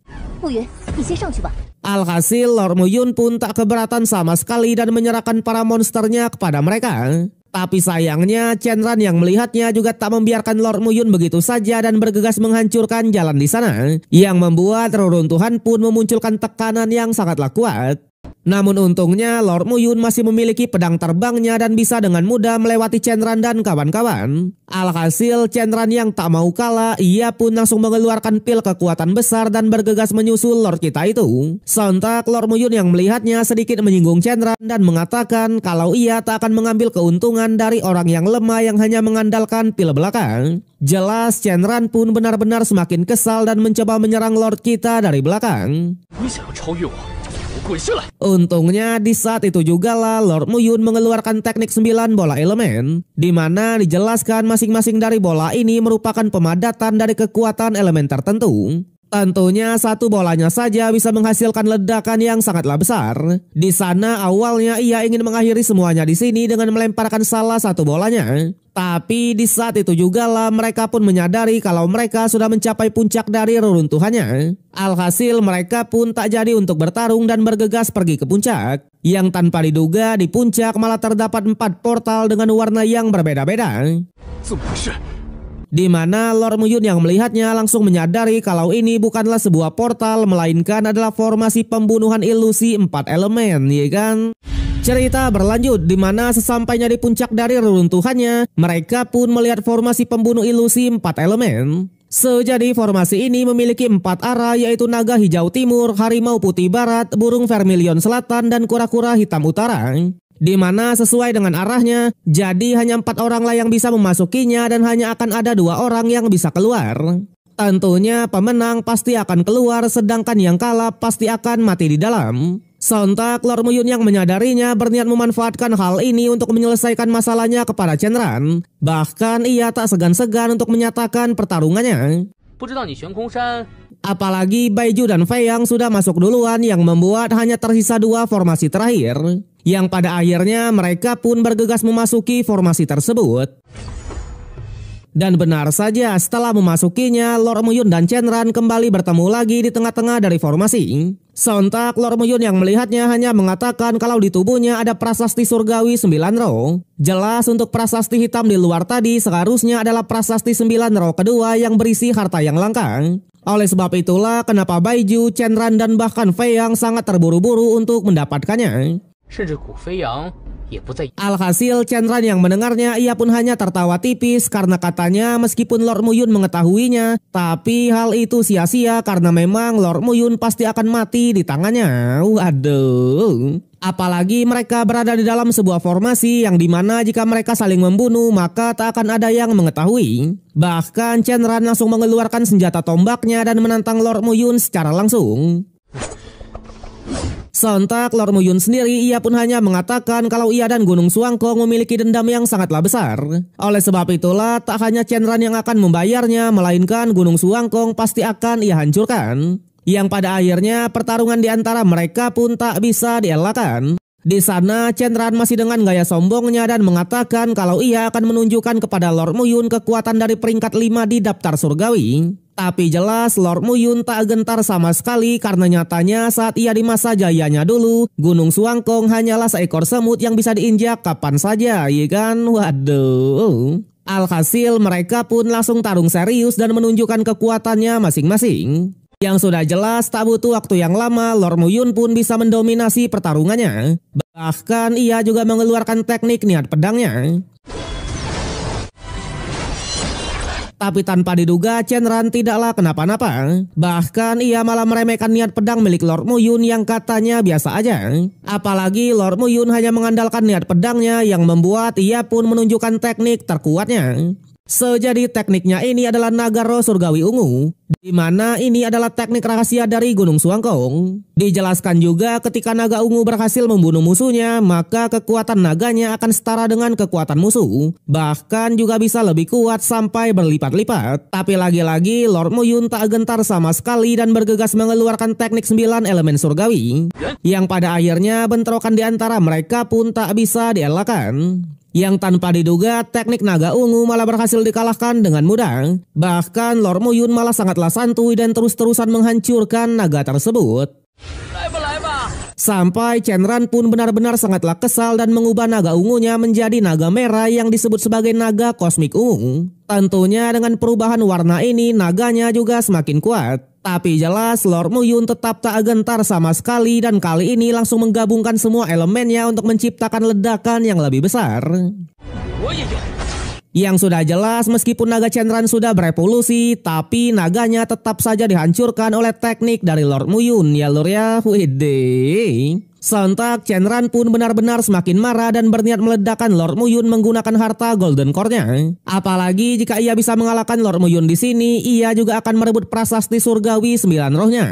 Alhasil Lord Muyun pun tak keberatan sama sekali dan menyerahkan para monsternya kepada mereka. Tapi sayangnya Shenron yang melihatnya juga tak membiarkan Lord Muyun begitu saja dan bergegas menghancurkan jalan di sana, yang membuat reruntuhan pun memunculkan tekanan yang sangatlah kuat. Namun untungnya Lord Muyun masih memiliki pedang terbangnya dan bisa dengan mudah melewati Shenron dan kawan-kawan. Alhasil Shenron yang tak mau kalah, ia pun langsung mengeluarkan pil kekuatan besar dan bergegas menyusul Lord kita itu. Sontak Lord Muyun yang melihatnya sedikit menyinggung Shenron dan mengatakan kalau ia tak akan mengambil keuntungan dari orang yang lemah yang hanya mengandalkan pil belakang. Jelas Shenron pun benar-benar semakin kesal dan mencoba menyerang Lord kita dari belakang. Untungnya di saat itu juga lah Lord Muyun mengeluarkan teknik 9 bola elemen, di mana dijelaskan masing-masing dari bola ini merupakan pemadatan dari kekuatan elemen tertentu. Tentunya satu bolanya saja bisa menghasilkan ledakan yang sangatlah besar. Di sana awalnya ia ingin mengakhiri semuanya di sini dengan melemparkan salah satu bolanya. Tapi di saat itu juga lah mereka pun menyadari kalau mereka sudah mencapai puncak dari reruntuhannya. Alhasil mereka pun tak jadi untuk bertarung dan bergegas pergi ke puncak. Yang tanpa diduga di puncak malah terdapat 4 portal dengan warna yang berbeda-beda. Di mana Lord Muyun yang melihatnya langsung menyadari kalau ini bukanlah sebuah portal melainkan adalah formasi pembunuhan ilusi 4 elemen, ya kan? Cerita berlanjut di mana sesampainya di puncak dari reruntuhannya, mereka pun melihat formasi pembunuh ilusi 4 elemen. Jadi formasi ini memiliki 4 arah, yaitu naga hijau timur, harimau putih barat, burung vermilion selatan, dan kura-kura hitam utara. Di mana sesuai dengan arahnya, jadi hanya 4 orang lah yang bisa memasukinya dan hanya akan ada 2 orang yang bisa keluar. Tentunya pemenang pasti akan keluar, sedangkan yang kalah pasti akan mati di dalam. Sontak Lord Muyun yang menyadarinya berniat memanfaatkan hal ini untuk menyelesaikan masalahnya kepada Shenron. Bahkan ia tak segan-segan untuk menyatakan pertarungannya. Apalagi Baiju dan Fei Yang sudah masuk duluan yang membuat hanya tersisa 2 formasi terakhir. Yang pada akhirnya mereka pun bergegas memasuki formasi tersebut. Dan benar saja, setelah memasukinya, Lord Muyun dan Shenran kembali bertemu lagi di tengah-tengah dari formasi. Sontak Lord Muyun yang melihatnya hanya mengatakan kalau di tubuhnya ada prasasti surgawi 9 roh. Jelas untuk prasasti hitam di luar tadi seharusnya adalah prasasti 9 roh kedua yang berisi harta yang langka. Oleh sebab itulah kenapa Baiju, Shenran dan bahkan Fei Yang sangat terburu-buru untuk mendapatkannya. Alhasil Shenran yang mendengarnya ia pun hanya tertawa tipis karena katanya meskipun Lord Muyun mengetahuinya, tapi hal itu sia-sia karena memang Lord Muyun pasti akan mati di tangannya. Waduh. Apalagi mereka berada di dalam sebuah formasi yang dimana jika mereka saling membunuh maka tak akan ada yang mengetahui. Bahkan Shenran langsung mengeluarkan senjata tombaknya dan menantang Lord Muyun secara langsung. Sontak Lord Muyun sendiri ia pun hanya mengatakan kalau ia dan Gunung Suangkong memiliki dendam yang sangatlah besar. Oleh sebab itulah tak hanya Shenran yang akan membayarnya, melainkan Gunung Suangkong pasti akan ia hancurkan. Yang pada akhirnya pertarungan di antara mereka pun tak bisa dielakkan. Di sana Shenran masih dengan gaya sombongnya dan mengatakan kalau ia akan menunjukkan kepada Lord Muyun kekuatan dari peringkat 5 di daftar surgawi. Tapi jelas Lord Muyun tak gentar sama sekali karena nyatanya saat ia di masa jayanya dulu, Gunung Suangkong hanyalah seekor semut yang bisa diinjak kapan saja, ya kan? Waduh. Alhasil mereka pun langsung tarung serius dan menunjukkan kekuatannya masing-masing. Yang sudah jelas tak butuh waktu yang lama Lord Muyun pun bisa mendominasi pertarungannya. Bahkan ia juga mengeluarkan teknik niat pedangnya. Tapi tanpa diduga Shenran tidaklah kenapa-napa. Bahkan ia malah meremehkan niat pedang milik Lord Muyun yang katanya biasa aja. Apalagi Lord Muyun hanya mengandalkan niat pedangnya yang membuat ia pun menunjukkan teknik terkuatnya. Sejadi tekniknya ini adalah naga roh surgawi ungu, di mana ini adalah teknik rahasia dari Gunung Suangkong. Dijelaskan juga ketika naga ungu berhasil membunuh musuhnya, maka kekuatan naganya akan setara dengan kekuatan musuh. Bahkan juga bisa lebih kuat sampai berlipat-lipat. Tapi lagi-lagi Lord Muyun tak gentar sama sekali dan bergegas mengeluarkan teknik 9 elemen surgawi. Yang pada akhirnya bentrokan di antara mereka pun tak bisa dielakkan. Yang tanpa diduga teknik naga ungu malah berhasil dikalahkan dengan mudah. Bahkan Lord Muyun malah sangatlah santuy dan terus-terusan menghancurkan naga tersebut. Sampai Shenran pun benar-benar sangatlah kesal dan mengubah naga ungunya menjadi naga merah yang disebut sebagai naga kosmik ungu. Tentunya dengan perubahan warna ini naganya juga semakin kuat. Tapi jelas Lord Muyun tetap tak gentar sama sekali dan kali ini langsung menggabungkan semua elemennya untuk menciptakan ledakan yang lebih besar. Yang sudah jelas meskipun naga Shenran sudah berevolusi, tapi naganya tetap saja dihancurkan oleh teknik dari Lord Muyun ya lur ya. Widih. Sontak Shenran pun benar-benar semakin marah dan berniat meledakkan Lord Muyun menggunakan harta Golden Core-nya. Apalagi jika ia bisa mengalahkan Lord Muyun di sini, ia juga akan merebut prasasti surgawi 9 rohnya.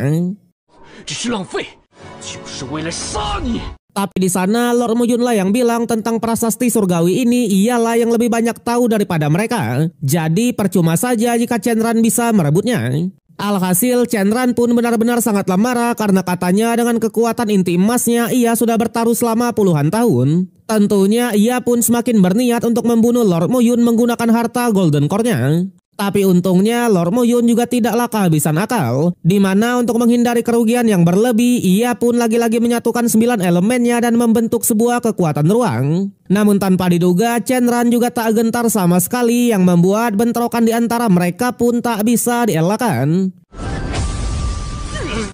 Tapi di sana Lord Muyun lah yang bilang tentang prasasti surgawi ini ialah yang lebih banyak tahu daripada mereka. Jadi percuma saja jika Shenran bisa merebutnya. Alhasil Shenran pun benar-benar sangatlah marah karena katanya dengan kekuatan inti emasnya ia sudah bertaruh selama puluhan tahun. Tentunya ia pun semakin berniat untuk membunuh Lord Muyun menggunakan harta Golden Core-nya. Tapi untungnya Lord Muyun juga tidaklah kehabisan akal, di mana untuk menghindari kerugian yang berlebih ia pun lagi-lagi menyatukan 9 elemennya dan membentuk sebuah kekuatan ruang. Namun tanpa diduga Shenran juga tak gentar sama sekali yang membuat bentrokan di antara mereka pun tak bisa dielakkan.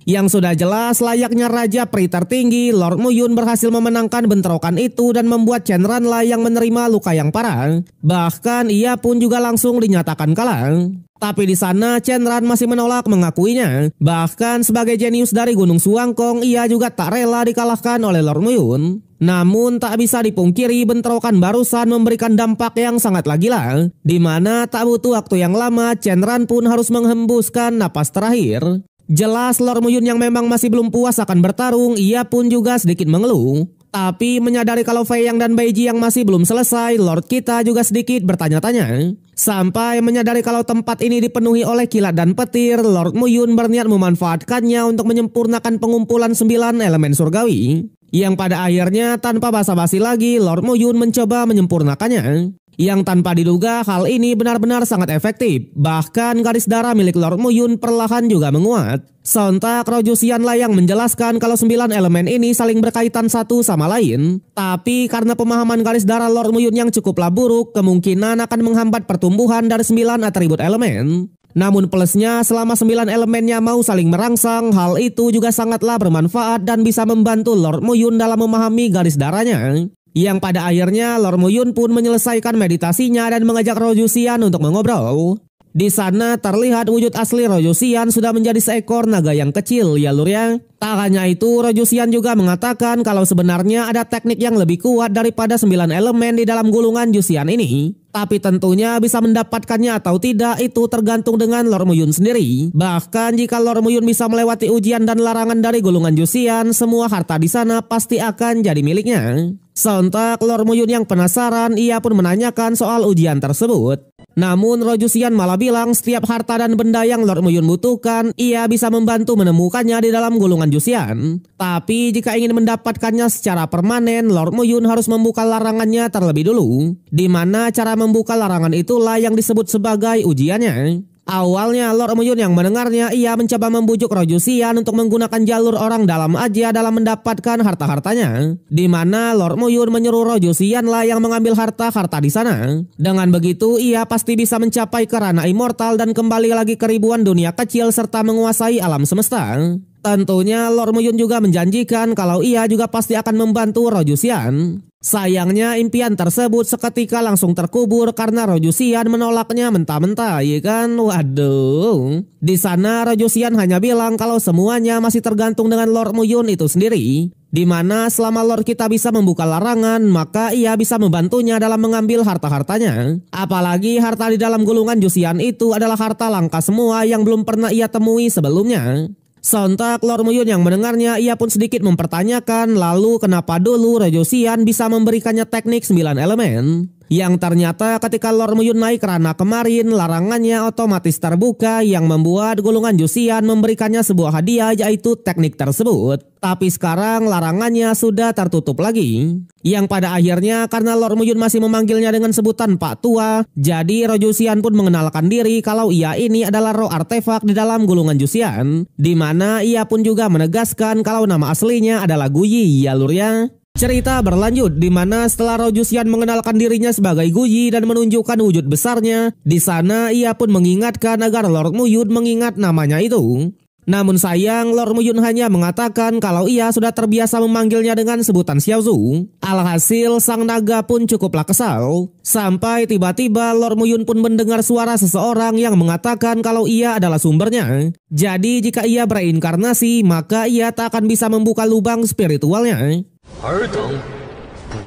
Yang sudah jelas layaknya raja peri tertinggi, Lord Muyun berhasil memenangkan bentrokan itu dan membuat Shenran lah yang menerima luka yang parah. Bahkan ia pun juga langsung dinyatakan kalah. Tapi di sana Shenran masih menolak mengakuinya. Bahkan sebagai jenius dari Gunung Suangkong, ia juga tak rela dikalahkan oleh Lord Muyun. Namun tak bisa dipungkiri bentrokan barusan memberikan dampak yang sangatlah gila, di mana tak butuh waktu yang lama Shenran pun harus menghembuskan napas terakhir. Jelas Lord Muyun yang memang masih belum puas akan bertarung, ia pun juga sedikit mengeluh. Tapi menyadari kalau Fei Yang dan Baiji yang masih belum selesai, Lord kita juga sedikit bertanya-tanya. Sampai menyadari kalau tempat ini dipenuhi oleh kilat dan petir, Lord Muyun berniat memanfaatkannya untuk menyempurnakan pengumpulan 9 elemen surgawi. Yang pada akhirnya tanpa basa-basi lagi, Lord Muyun mencoba menyempurnakannya. Yang tanpa diduga hal ini benar-benar sangat efektif. Bahkan garis darah milik Lord Muyun perlahan juga menguat. Sontak Roju Xianlah yang menjelaskan kalau 9 elemen ini saling berkaitan satu sama lain. Tapi karena pemahaman garis darah Lord Muyun yang cukuplah buruk, kemungkinan akan menghambat pertumbuhan dari 9 atribut elemen. Namun plusnya selama 9 elemennya mau saling merangsang, hal itu juga sangatlah bermanfaat dan bisa membantu Lord Muyun dalam memahami garis darahnya. Yang pada akhirnya Lord Muyun pun menyelesaikan meditasinya dan mengajak Roju Xian untuk mengobrol. Di sana terlihat wujud asli Roju Xian sudah menjadi seekor naga yang kecil ya lur ya. Tak hanya itu, Roju Xian juga mengatakan kalau sebenarnya ada teknik yang lebih kuat daripada 9 elemen di dalam gulungan Juxian ini. Tapi tentunya bisa mendapatkannya atau tidak itu tergantung dengan Lord Muyun sendiri. Bahkan jika Lord Muyun bisa melewati ujian dan larangan dari gulungan Juxian, semua harta di sana pasti akan jadi miliknya. Sontak Lord Muyun yang penasaran, ia pun menanyakan soal ujian tersebut. Namun Roju Xian malah bilang setiap harta dan benda yang Lord Muyun butuhkan, ia bisa membantu menemukannya di dalam gulungan Juxian. Tapi jika ingin mendapatkannya secara permanen, Lord Muyun harus membuka larangannya terlebih dulu. Di mana cara membuka larangan itulah yang disebut sebagai ujiannya. Awalnya Lord Muyun yang mendengarnya, ia mencoba membujuk Roju Xian untuk menggunakan jalur orang dalam aja dalam mendapatkan harta-hartanya. Di mana Lord Muyun menyuruh Roju Xian lah yang mengambil harta-harta di sana. Dengan begitu ia pasti bisa mencapai ke ranah immortal dan kembali lagi ke ribuan dunia kecil serta menguasai alam semesta. Tentunya Lord Muyun juga menjanjikan kalau ia juga pasti akan membantu Roju Xian. Sayangnya impian tersebut seketika langsung terkubur karena Roju Xian menolaknya mentah-mentah, ya kan? Waduh. Di sana Roju Xian hanya bilang kalau semuanya masih tergantung dengan Lord Muyun itu sendiri. Di mana selama Lord kita bisa membuka larangan, maka ia bisa membantunya dalam mengambil harta-hartanya. Apalagi harta di dalam gulungan Juxian itu adalah harta langka semua yang belum pernah ia temui sebelumnya. Sontak Lord Muyun yang mendengarnya, ia pun sedikit mempertanyakan lalu kenapa dulu Roju Xian bisa memberikannya teknik 9 elemen. Yang ternyata ketika Lord Muyun naik kerana kemarin, larangannya otomatis terbuka yang membuat gulungan Juxian memberikannya sebuah hadiah yaitu teknik tersebut. Tapi sekarang larangannya sudah tertutup lagi. Yang pada akhirnya karena Lord Muyun masih memanggilnya dengan sebutan Pak Tua, jadi Roju Xian pun mengenalkan diri kalau ia ini adalah roh artefak di dalam gulungan Juxian. Di mana ia pun juga menegaskan kalau nama aslinya adalah Guyi ya lur ya. Cerita berlanjut di mana setelah Roju Xian mengenalkan dirinya sebagai Guyi dan menunjukkan wujud besarnya, di sana ia pun mengingatkan agar Lord Muyun mengingat namanya itu. Namun sayang Lord Muyun hanya mengatakan kalau ia sudah terbiasa memanggilnya dengan sebutan Xiaozu. Alhasil sang naga pun cukuplah kesal. Sampai tiba-tiba Lord Muyun pun mendengar suara seseorang yang mengatakan kalau ia adalah sumbernya. Jadi jika ia bereinkarnasi maka ia tak akan bisa membuka lubang spiritualnya.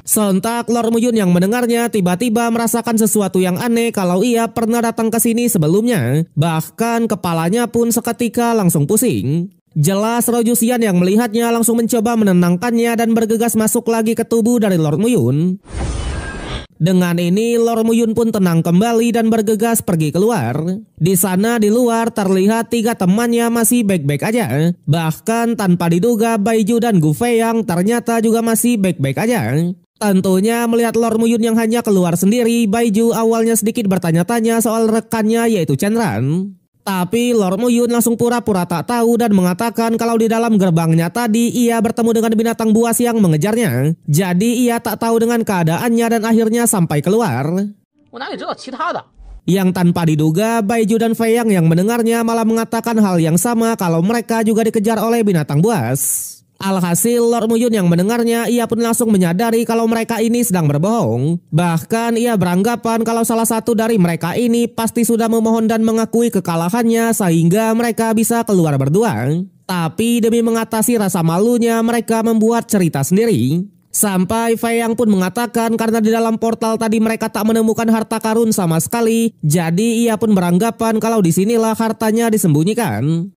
Sontak Lord Muyun yang mendengarnya tiba-tiba merasakan sesuatu yang aneh kalau ia pernah datang ke sini sebelumnya. Bahkan kepalanya pun seketika langsung pusing. Jelas Roju Xian yang melihatnya langsung mencoba menenangkannya dan bergegas masuk lagi ke tubuh dari Lord Muyun. Dengan ini Lord Muyun pun tenang kembali dan bergegas pergi keluar. Di sana di luar terlihat 3 temannya masih baik-baik aja. Bahkan tanpa diduga Baiju dan Gu Fei yang ternyata juga masih baik-baik aja. Tentunya melihat Lord Muyun yang hanya keluar sendiri, Baiju awalnya sedikit bertanya-tanya soal rekannya yaitu Chenran. Tapi Lord Muyun langsung pura-pura tak tahu dan mengatakan kalau di dalam gerbangnya tadi ia bertemu dengan binatang buas yang mengejarnya. Jadi ia tak tahu dengan keadaannya dan akhirnya sampai keluar. Yang tanpa diduga Baiju dan Fei yang mendengarnya malah mengatakan hal yang sama kalau mereka juga dikejar oleh binatang buas. Alhasil Lord Muyun yang mendengarnya ia pun langsung menyadari kalau mereka ini sedang berbohong. Bahkan ia beranggapan kalau salah satu dari mereka ini pasti sudah memohon dan mengakui kekalahannya sehingga mereka bisa keluar berdua. Tapi demi mengatasi rasa malunya mereka membuat cerita sendiri. Sampai Fei Yang pun mengatakan karena di dalam portal tadi mereka tak menemukan harta karun sama sekali, jadi ia pun beranggapan kalau disinilah hartanya disembunyikan.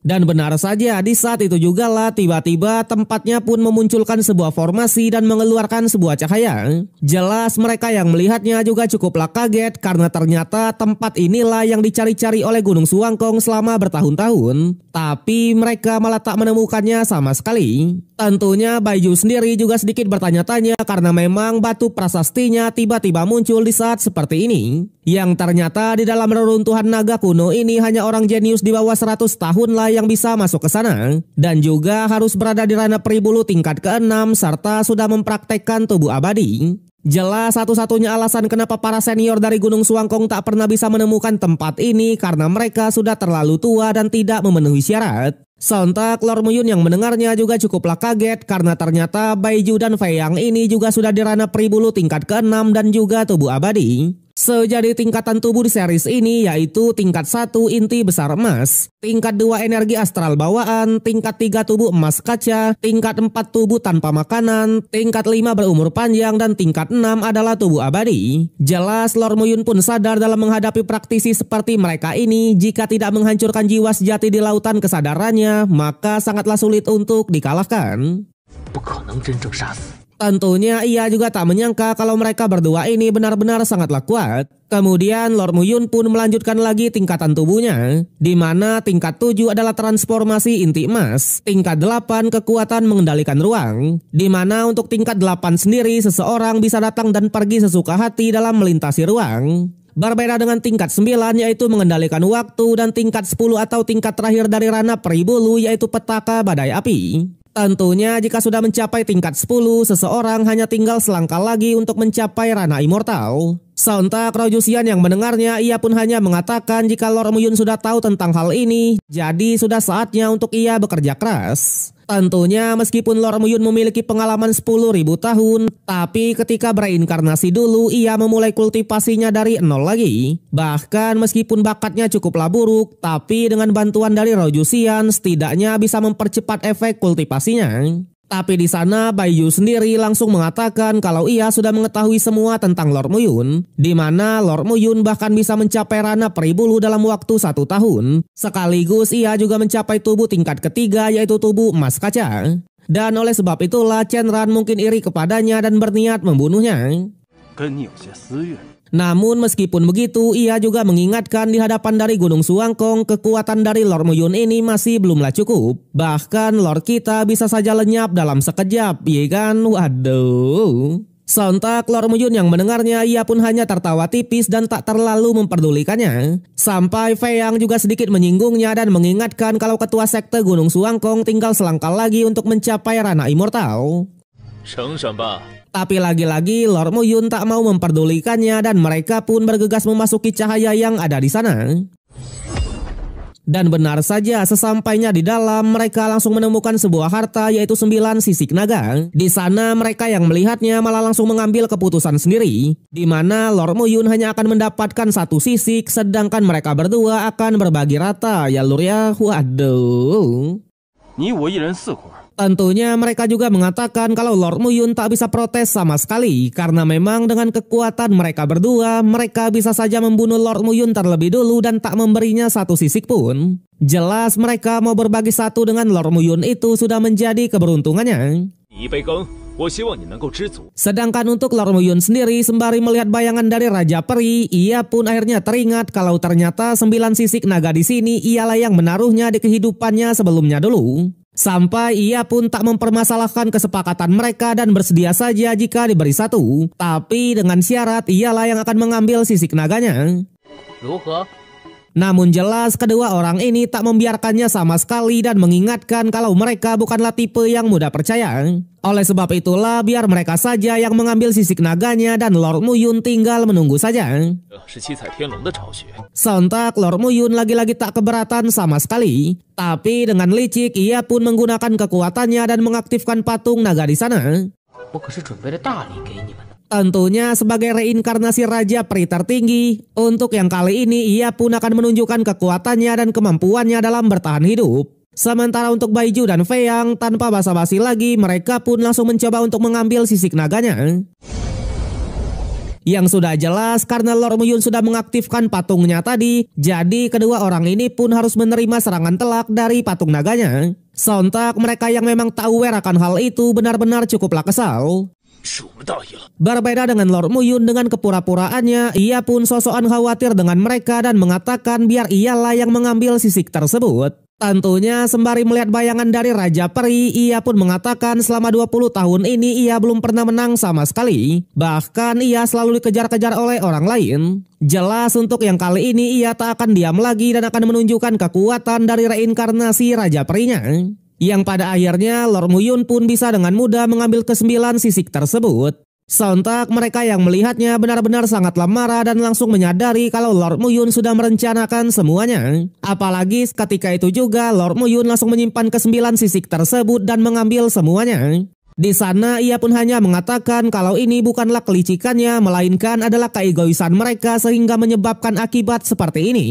Dan benar saja, di saat itu juga lah tiba-tiba tempatnya pun memunculkan sebuah formasi dan mengeluarkan sebuah cahaya. Jelas mereka yang melihatnya juga cukuplah kaget karena ternyata tempat inilah yang dicari-cari oleh Gunung Suangkong selama bertahun-tahun. Tapi mereka malah tak menemukannya sama sekali. Tentunya Baiju sendiri juga sedikit bertanya-tanya karena memang batu prasastinya tiba-tiba muncul di saat seperti ini. Yang ternyata di dalam reruntuhan naga kuno ini hanya orang jenius di bawah 100 tahun lah yang bisa masuk ke sana. Dan juga harus berada di ranah Peribulu tingkat ke-6 serta sudah mempraktekkan tubuh abadi. Jelas satu-satunya alasan kenapa para senior dari Gunung Suangkong tak pernah bisa menemukan tempat ini karena mereka sudah terlalu tua dan tidak memenuhi syarat. Sontak Lord Muyun yang mendengarnya juga cukuplah kaget karena ternyata Baiju dan Fei Yang ini juga sudah di ranah Peribulu tingkat ke-6 dan juga tubuh abadi. Sejadi tingkatan tubuh di series ini yaitu tingkat 1 inti besar emas, tingkat 2 energi astral bawaan, tingkat 3 tubuh emas kaca, tingkat 4 tubuh tanpa makanan, tingkat 5 berumur panjang, dan tingkat 6 adalah tubuh abadi. Jelas Lord Muyun pun sadar dalam menghadapi praktisi seperti mereka ini, jika tidak menghancurkan jiwa sejati di lautan kesadarannya, maka sangatlah sulit untuk dikalahkan. Tentunya ia juga tak menyangka kalau mereka berdua ini benar-benar sangatlah kuat. Kemudian Lord Muyun pun melanjutkan lagi tingkatan tubuhnya, di mana tingkat 7 adalah transformasi inti emas, tingkat 8 kekuatan mengendalikan ruang, di mana untuk tingkat 8 sendiri seseorang bisa datang dan pergi sesuka hati dalam melintasi ruang. Berbeda dengan tingkat 9 yaitu mengendalikan waktu, dan tingkat 10 atau tingkat terakhir dari ranah Peribulu yaitu petaka badai api. Tentunya jika sudah mencapai tingkat 10, seseorang hanya tinggal selangkah lagi untuk mencapai ranah immortal. Sontak Rojusian yang mendengarnya, ia pun hanya mengatakan jika Lord Muyun sudah tahu tentang hal ini, jadi sudah saatnya untuk ia bekerja keras. Tentunya meskipun Lord Muyun memiliki pengalaman 10.000 tahun, tapi ketika bereinkarnasi dulu ia memulai kultivasinya dari nol lagi. Bahkan meskipun bakatnya cukuplah buruk, tapi dengan bantuan dari Rojusian setidaknya bisa mempercepat efek kultivasinya. Tapi di sana Baiju sendiri langsung mengatakan kalau ia sudah mengetahui semua tentang Lord Muyun, di mana Lord Muyun bahkan bisa mencapai ranah Peribulu dalam waktu 1 tahun. Sekaligus ia juga mencapai tubuh tingkat ketiga yaitu tubuh emas kaca. Dan oleh sebab itulah Chen Ran mungkin iri kepadanya dan berniat membunuhnya. Namun meskipun begitu, ia juga mengingatkan di hadapan dari Gunung Suangkong kekuatan dari Lord Muyun ini masih belumlah cukup. Bahkan Lord kita bisa saja lenyap dalam sekejap, ya kan? Waduh. Sontak Lord Muyun yang mendengarnya, ia pun hanya tertawa tipis dan tak terlalu memperdulikannya. Sampai Fei Yang juga sedikit menyinggungnya dan mengingatkan kalau ketua sekte Gunung Suangkong tinggal selangkah lagi untuk mencapai ranah immortal. Tapi lagi-lagi Lord Muyun tak mau memperdulikannya dan mereka pun bergegas memasuki cahaya yang ada di sana. Dan benar saja, sesampainya di dalam mereka langsung menemukan sebuah harta yaitu 9 sisik naga. Di sana mereka yang melihatnya malah langsung mengambil keputusan sendiri, di mana Lord Muyun hanya akan mendapatkan 1 sisik sedangkan mereka berdua akan berbagi rata ya lur ya. Waduh. Tentunya mereka juga mengatakan kalau Lord Muyun tak bisa protes sama sekali karena memang dengan kekuatan mereka berdua, mereka bisa saja membunuh Lord Muyun terlebih dulu dan tak memberinya 1 sisik pun. Jelas mereka mau berbagi 1 dengan Lord Muyun itu sudah menjadi keberuntungannya. Sedangkan untuk Lord Muyun sendiri, sembari melihat bayangan dari Raja Peri, ia pun akhirnya teringat kalau ternyata 9 sisik naga di sini ialah yang menaruhnya di kehidupannya sebelumnya dulu. Sampai ia pun tak mempermasalahkan kesepakatan mereka dan bersedia saja jika diberi 1. Tapi dengan syarat ialah yang akan mengambil sisik naganya. Namun jelas kedua orang ini tak membiarkannya sama sekali dan mengingatkan kalau mereka bukanlah tipe yang mudah percaya. Oleh sebab itulah biar mereka saja yang mengambil sisik naganya dan Lord Muyun tinggal menunggu saja. Sontak Lord Muyun lagi-lagi tak keberatan sama sekali. Tapi dengan licik ia pun menggunakan kekuatannya dan mengaktifkan patung naga di sana. Tentunya sebagai reinkarnasi Raja Peri tertinggi, untuk yang kali ini ia pun akan menunjukkan kekuatannya dan kemampuannya dalam bertahan hidup. Sementara untuk Baiju dan Fei Yang, tanpa basa-basi lagi mereka pun langsung mencoba untuk mengambil sisik naganya. Yang sudah jelas karena Lord Muyun sudah mengaktifkan patungnya tadi, jadi kedua orang ini pun harus menerima serangan telak dari patung naganya. Sontak mereka yang memang tak aware akan hal itu benar-benar cukuplah kesal. Berbeda dengan Lord Muyun dengan kepura-puraannya, ia pun sosokan khawatir dengan mereka dan mengatakan biar ialah yang mengambil sisik tersebut. Tentunya sembari melihat bayangan dari Raja Peri, ia pun mengatakan selama 20 tahun ini ia belum pernah menang sama sekali. Bahkan ia selalu dikejar-kejar oleh orang lain. Jelas untuk yang kali ini ia tak akan diam lagi dan akan menunjukkan kekuatan dari reinkarnasi Raja Perinya. Yang pada akhirnya Lord Muyun pun bisa dengan mudah mengambil ke-9 sisik tersebut. Sontak mereka yang melihatnya benar-benar sangatlah marah dan langsung menyadari kalau Lord Muyun sudah merencanakan semuanya. Apalagi ketika itu juga Lord Muyun langsung menyimpan ke-9 sisik tersebut dan mengambil semuanya. Di sana ia pun hanya mengatakan kalau ini bukanlah kelicikannya melainkan adalah keegoisan mereka sehingga menyebabkan akibat seperti ini.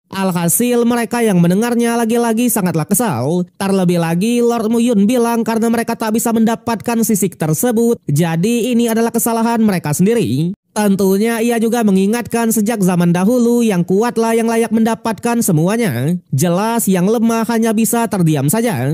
Alhasil mereka yang mendengarnya lagi-lagi sangatlah kesal. Terlebih lagi Lord Muyun bilang karena mereka tak bisa mendapatkan sisik tersebut, jadi ini adalah kesalahan mereka sendiri. Tentunya ia juga mengingatkan sejak zaman dahulu yang kuatlah yang layak mendapatkan semuanya. Jelas yang lemah hanya bisa terdiam saja.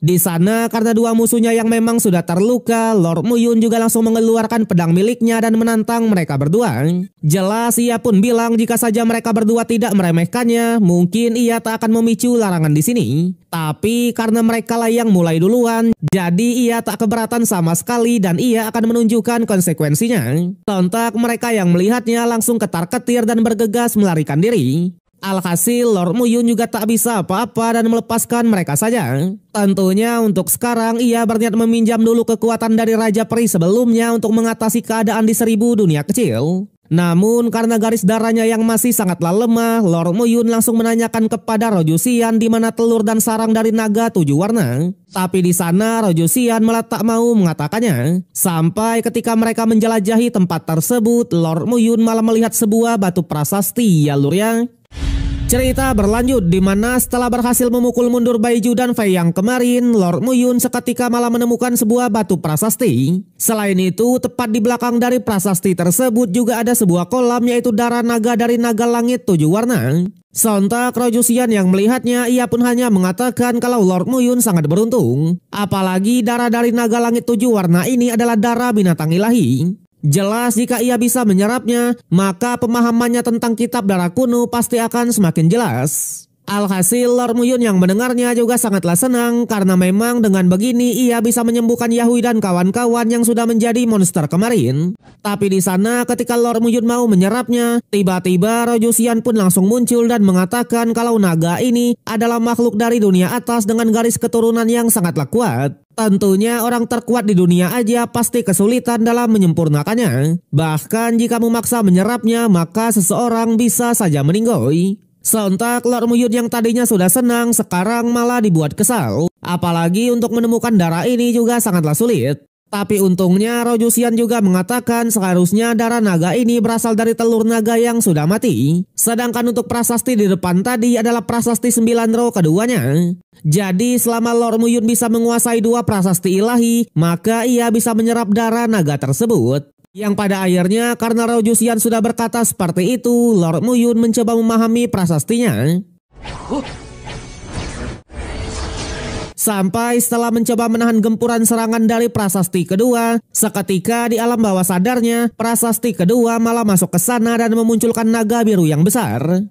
Di sana karena dua musuhnya yang memang sudah terluka, Lord Muyun juga langsung mengeluarkan pedang miliknya dan menantang mereka berdua. Jelas ia pun bilang jika saja mereka berdua tidak meremehkannya, mungkin ia tak akan memicu larangan di sini. Tapi karena mereka lah yang mulai duluan, jadi ia tak keberatan sama sekali dan ia akan menunjukkan konsekuensinya. Sontak mereka yang melihatnya langsung ketar-ketir dan bergegas melarikan diri. Alhasil Lord Muyun juga tak bisa apa-apa dan melepaskan mereka saja. Tentunya untuk sekarang ia berniat meminjam dulu kekuatan dari Raja Peri sebelumnya untuk mengatasi keadaan di 1000 dunia kecil. Namun karena garis darahnya yang masih sangatlah lemah, Lord Muyun langsung menanyakan kepada Rojusian di mana telur dan sarang dari naga 7 warna. Tapi di sana Rojusian malah tak mau mengatakannya. Sampai ketika mereka menjelajahi tempat tersebut, Lord Muyun malah melihat sebuah batu prasasti ya lur ya. Cerita berlanjut di mana setelah berhasil memukul mundur Baiju dan Fei yang kemarin, Lord Muyun seketika malah menemukan sebuah batu prasasti. Selain itu, tepat di belakang dari prasasti tersebut juga ada sebuah kolam yaitu darah naga dari naga langit 7 warna. Sontak Rojusian yang melihatnya, ia pun hanya mengatakan kalau Lord Muyun sangat beruntung. Apalagi darah dari naga langit 7 warna ini adalah darah binatang ilahi. Jelas jika ia bisa menyerapnya, maka pemahamannya tentang kitab darah kuno pasti akan semakin jelas. Alhasil Lord Muyun yang mendengarnya juga sangatlah senang karena memang dengan begini ia bisa menyembuhkan Yahui dan kawan-kawan yang sudah menjadi monster kemarin. Tapi di sana ketika Lord Muyun mau menyerapnya, tiba-tiba Rojusian pun langsung muncul dan mengatakan kalau naga ini adalah makhluk dari dunia atas dengan garis keturunan yang sangatlah kuat. Tentunya orang terkuat di dunia aja pasti kesulitan dalam menyempurnakannya. Bahkan jika memaksa menyerapnya, maka seseorang bisa saja meninggoy. Sontak Lord Muyun yang tadinya sudah senang sekarang malah dibuat kesal. Apalagi untuk menemukan darah ini juga sangatlah sulit. Tapi untungnya Rojusian juga mengatakan seharusnya darah naga ini berasal dari telur naga yang sudah mati. Sedangkan untuk prasasti di depan tadi adalah prasasti 9 roh keduanya. Jadi selama Lord Muyun bisa menguasai 2 prasasti ilahi, maka ia bisa menyerap darah naga tersebut. Yang pada akhirnya karena Rojusian sudah berkata seperti itu, Lord Muyun mencoba memahami prasastinya. Sampai setelah mencoba menahan gempuran serangan dari prasasti kedua, seketika di alam bawah sadarnya, prasasti kedua malah masuk ke sana dan memunculkan naga biru yang besar.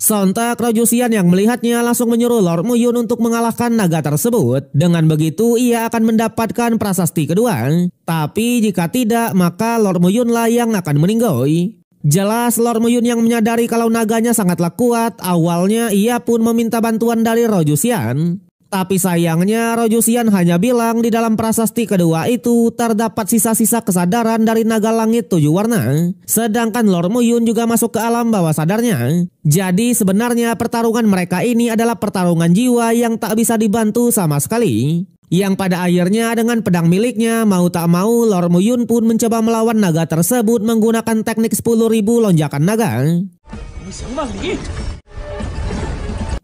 Sontak Rojusian yang melihatnya langsung menyuruh Lord Muyun untuk mengalahkan naga tersebut. Dengan begitu ia akan mendapatkan prasasti kedua. Tapi jika tidak, maka Lord Muyun lah yang akan meninggoy. Jelas Lord Muyun yang menyadari kalau naganya sangatlah kuat, awalnya ia pun meminta bantuan dari Rojusian. Tapi sayangnya Rojusian hanya bilang di dalam prasasti kedua itu terdapat sisa-sisa kesadaran dari naga langit 7 warna. Sedangkan Lord Muyun juga masuk ke alam bawah sadarnya. Jadi sebenarnya pertarungan mereka ini adalah pertarungan jiwa yang tak bisa dibantu sama sekali. Yang pada akhirnya dengan pedang miliknya mau tak mau Lord Muyun pun mencoba melawan naga tersebut menggunakan teknik 10.000 lonjakan naga.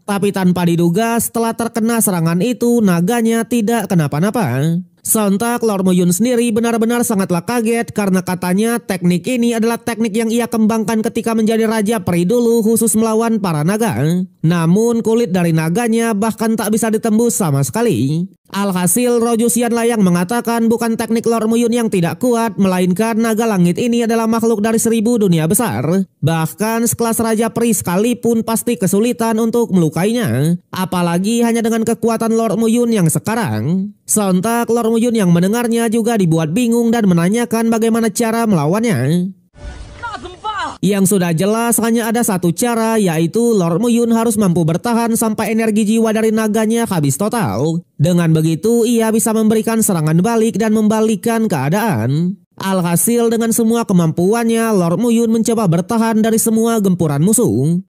Tapi tanpa diduga setelah terkena serangan itu naganya tidak kenapa-napa. Sontak Lord Muyun sendiri benar-benar sangatlah kaget karena katanya teknik ini adalah teknik yang ia kembangkan ketika menjadi Raja Peri dulu khusus melawan para naga. Namun kulit dari naganya bahkan tak bisa ditembus sama sekali. Alhasil Rojosian lah yang mengatakan bukan teknik Lord Muyun yang tidak kuat, melainkan naga langit ini adalah makhluk dari 1000 dunia besar. Bahkan sekelas Raja Peri sekalipun pasti kesulitan untuk melukainya. Apalagi hanya dengan kekuatan Lord Muyun yang sekarang. Sontak Lord Muyun yang mendengarnya juga dibuat bingung dan menanyakan bagaimana cara melawannya. Yang sudah jelas hanya ada satu cara, yaitu Lord Muyun harus mampu bertahan sampai energi jiwa dari naganya habis total. Dengan begitu ia bisa memberikan serangan balik dan membalikkan keadaan. Alhasil dengan semua kemampuannya Lord Muyun mencoba bertahan dari semua gempuran musuh.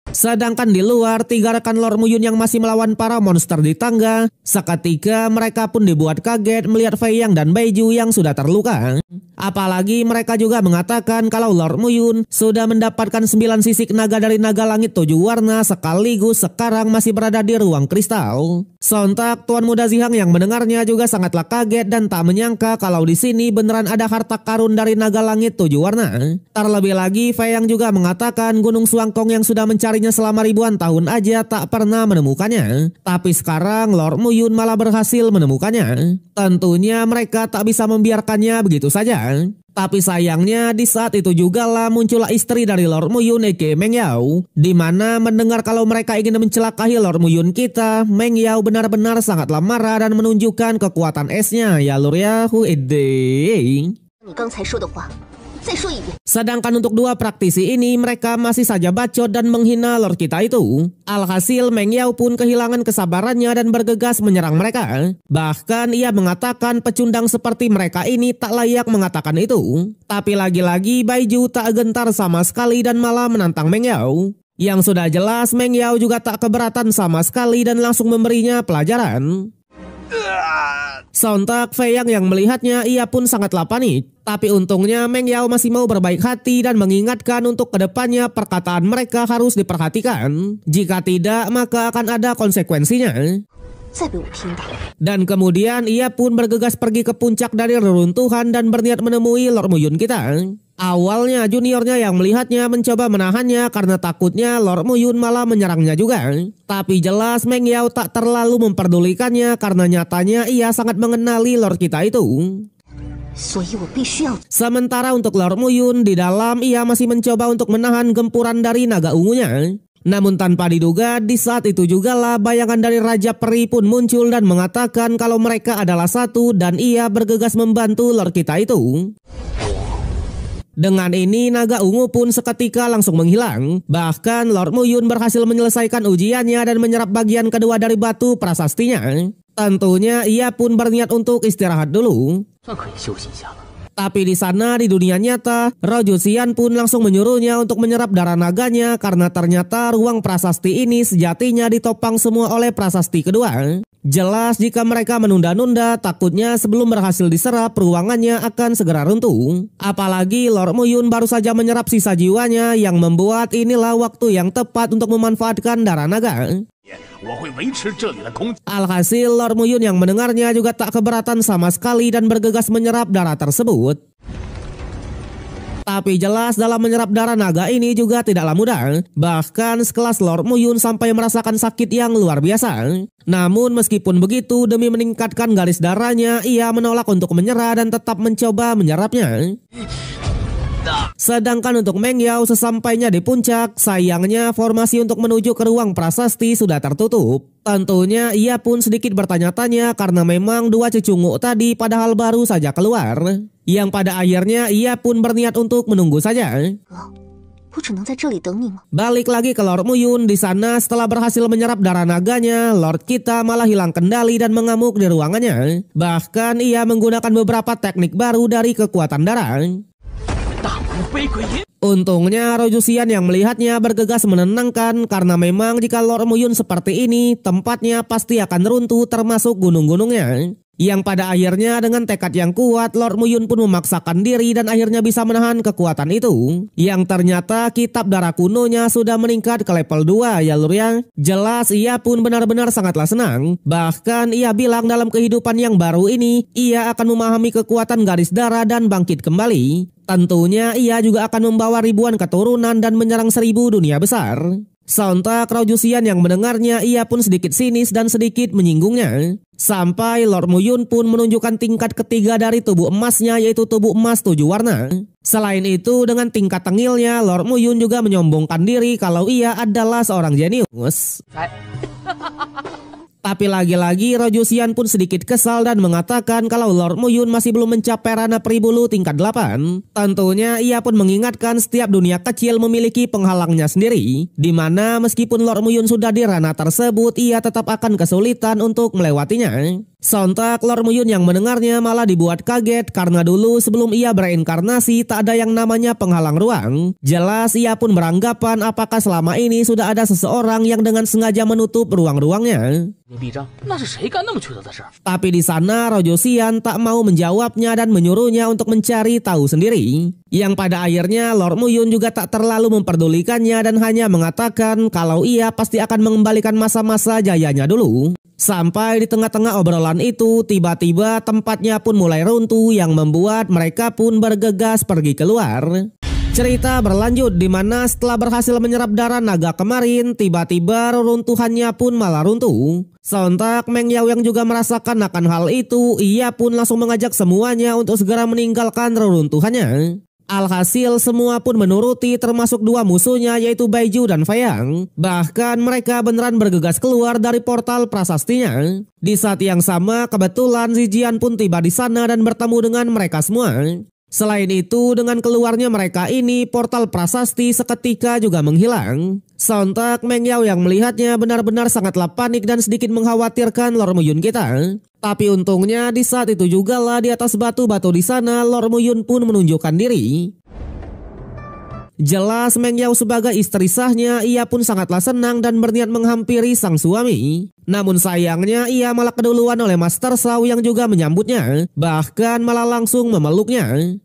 Sedangkan di luar, 3 rekan Lord Muyun yang masih melawan para monster di tangga, seketika mereka pun dibuat kaget melihat Fei Yang dan Baiju yang sudah terluka. Apalagi mereka juga mengatakan kalau Lord Muyun sudah mendapatkan 9 sisik naga dari naga langit 7 warna sekaligus sekarang masih berada di ruang kristal. Sontak Tuan Muda Zihang yang mendengarnya juga sangatlah kaget dan tak menyangka kalau di sini beneran ada harta karun dari naga langit 7 warna. Terlebih lagi Fei Yang juga mengatakan Gunung Suangkong yang sudah mencarinya selama ribuan tahun aja tak pernah menemukannya. Tapi sekarang Lord Muyun malah berhasil menemukannya. Tentunya mereka tak bisa membiarkannya begitu saja. Tapi sayangnya di saat itu juga lah muncullah istri dari Lord Muyun aka Meng Yao. Dimana mendengar kalau mereka ingin mencelakai Lord Muyun kita, Meng Yao benar-benar sangatlah marah dan menunjukkan kekuatan esnya. Ya lur ya, sedangkan untuk 2 praktisi ini mereka masih saja bacot dan menghina Lord kita itu. Alhasil Meng Yao pun kehilangan kesabarannya dan bergegas menyerang mereka. Bahkan ia mengatakan pecundang seperti mereka ini tak layak mengatakan itu. Tapi lagi-lagi Baiju tak gentar sama sekali dan malah menantang Meng Yao. Yang sudah jelas Meng Yao juga tak keberatan sama sekali dan langsung memberinya pelajaran. Sontak Fei Yang melihatnya ia pun sangatlah panik. Tapi untungnya Meng Yao masih mau berbaik hati dan mengingatkan untuk kedepannya perkataan mereka harus diperhatikan. Jika tidak maka akan ada konsekuensinya. Dan kemudian ia pun bergegas pergi ke puncak dari reruntuhan dan berniat menemui Lord Muyun kita. Awalnya juniornya yang melihatnya mencoba menahannya karena takutnya Lord Muyun malah menyerangnya juga. Tapi jelas Meng Yao tak terlalu memperdulikannya karena nyatanya ia sangat mengenali Lord kita itu. Sementara untuk Lord Muyun di dalam ia masih mencoba untuk menahan gempuran dari naga ungunya. Namun tanpa diduga di saat itu juga lah bayangan dari Raja Peri pun muncul dan mengatakan kalau mereka adalah satu dan ia bergegas membantu Lord kita itu. Dengan ini naga ungu pun seketika langsung menghilang. Bahkan Lord Muyun berhasil menyelesaikan ujiannya dan menyerap bagian kedua dari batu prasastinya. Tentunya ia pun berniat untuk istirahat dulu. Tapi di sana di dunia nyata, Rojosian pun langsung menyuruhnya untuk menyerap darah naganya karena ternyata ruang prasasti ini sejatinya ditopang semua oleh prasasti kedua. Jelas jika mereka menunda-nunda, takutnya sebelum berhasil diserap ruangannya akan segera runtuh. Apalagi Lord Muyun baru saja menyerap sisa jiwanya yang membuat inilah waktu yang tepat untuk memanfaatkan darah naga. Alhasil Lord Muyun yang mendengarnya juga tak keberatan sama sekali dan bergegas menyerap darah tersebut. Tapi jelas dalam menyerap darah naga ini juga tidaklah mudah. Bahkan sekelas Lord Muyun sampai merasakan sakit yang luar biasa. Namun meskipun begitu demi meningkatkan garis darahnya ia menolak untuk menyerah dan tetap mencoba menyerapnya. Sedangkan untuk Meng Yao sesampainya di puncak, sayangnya formasi untuk menuju ke ruang prasasti sudah tertutup. Tentunya ia pun sedikit bertanya-tanya karena memang 2 cecunguk tadi padahal baru saja keluar. Yang pada akhirnya ia pun berniat untuk menunggu saja. Balik lagi ke Lord Muyun, di sana setelah berhasil menyerap darah naganya, Lord kita malah hilang kendali dan mengamuk di ruangannya. Bahkan ia menggunakan beberapa teknik baru dari kekuatan darah. Untungnya Rojosian yang melihatnya bergegas menenangkan karena memang jika Lord Muyun seperti ini tempatnya pasti akan runtuh termasuk gunung-gunungnya. Yang pada akhirnya dengan tekad yang kuat, Lord Muyun pun memaksakan diri dan akhirnya bisa menahan kekuatan itu. Yang ternyata kitab darah kunonya sudah meningkat ke level 2 ya lur ya. Jelas ia pun benar-benar sangatlah senang. Bahkan ia bilang dalam kehidupan yang baru ini, ia akan memahami kekuatan garis darah dan bangkit kembali. Tentunya ia juga akan membawa ribuan keturunan dan menyerang 1000 dunia besar. Sontak Rojusian yang mendengarnya ia pun sedikit sinis dan sedikit menyinggungnya. Sampai Lord Muyun pun menunjukkan tingkat ketiga dari tubuh emasnya, yaitu tubuh emas 7 warna. Selain itu dengan tingkat tengilnya, Lord Muyun juga menyombongkan diri kalau ia adalah seorang jenius. Tapi lagi-lagi Rojusian pun sedikit kesal dan mengatakan kalau Lord Muyun masih belum mencapai ranah Pribulu tingkat 8. Tentunya ia pun mengingatkan setiap dunia kecil memiliki penghalangnya sendiri, di mana meskipun Lord Muyun sudah di ranah tersebut, ia tetap akan kesulitan untuk melewatinya. Sontak Lord Muyun yang mendengarnya malah dibuat kaget karena dulu sebelum ia bereinkarnasi tak ada yang namanya penghalang ruang. Jelas ia pun beranggapan apakah selama ini sudah ada seseorang yang dengan sengaja menutup ruang-ruangnya. Tapi di sana Rojusian tak mau menjawabnya dan menyuruhnya untuk mencari tahu sendiri. Yang pada akhirnya Lord Muyun juga tak terlalu memperdulikannya dan hanya mengatakan kalau ia pasti akan mengembalikan masa-masa jayanya dulu. Sampai di tengah-tengah obrolan itu, tiba-tiba tempatnya pun mulai runtuh yang membuat mereka pun bergegas pergi keluar. Cerita berlanjut di mana setelah berhasil menyerap darah naga kemarin, tiba-tiba reruntuhannya pun malah runtuh. Sontak Meng Yao yang juga merasakan akan hal itu, ia pun langsung mengajak semuanya untuk segera meninggalkan reruntuhannya. Alhasil semua pun menuruti, termasuk 2 musuhnya yaitu Baiju dan Feyang. Bahkan mereka beneran bergegas keluar dari portal prasastinya. Di saat yang sama kebetulan Zijian pun tiba di sana dan bertemu dengan mereka semua. Selain itu dengan keluarnya mereka ini, portal prasasti seketika juga menghilang. Sontak Meng Yao yang melihatnya benar-benar sangatlah panik dan sedikit mengkhawatirkan Lord Muyun kita. Tapi untungnya di saat itu juga lah di atas batu-batu di sana Lord Muyun pun menunjukkan diri. Jelas Meng Yao sebagai istri sahnya, ia pun sangatlah senang dan berniat menghampiri sang suami. Namun sayangnya ia malah keduluan oleh Master Shao yang juga menyambutnya, bahkan malah langsung memeluknya.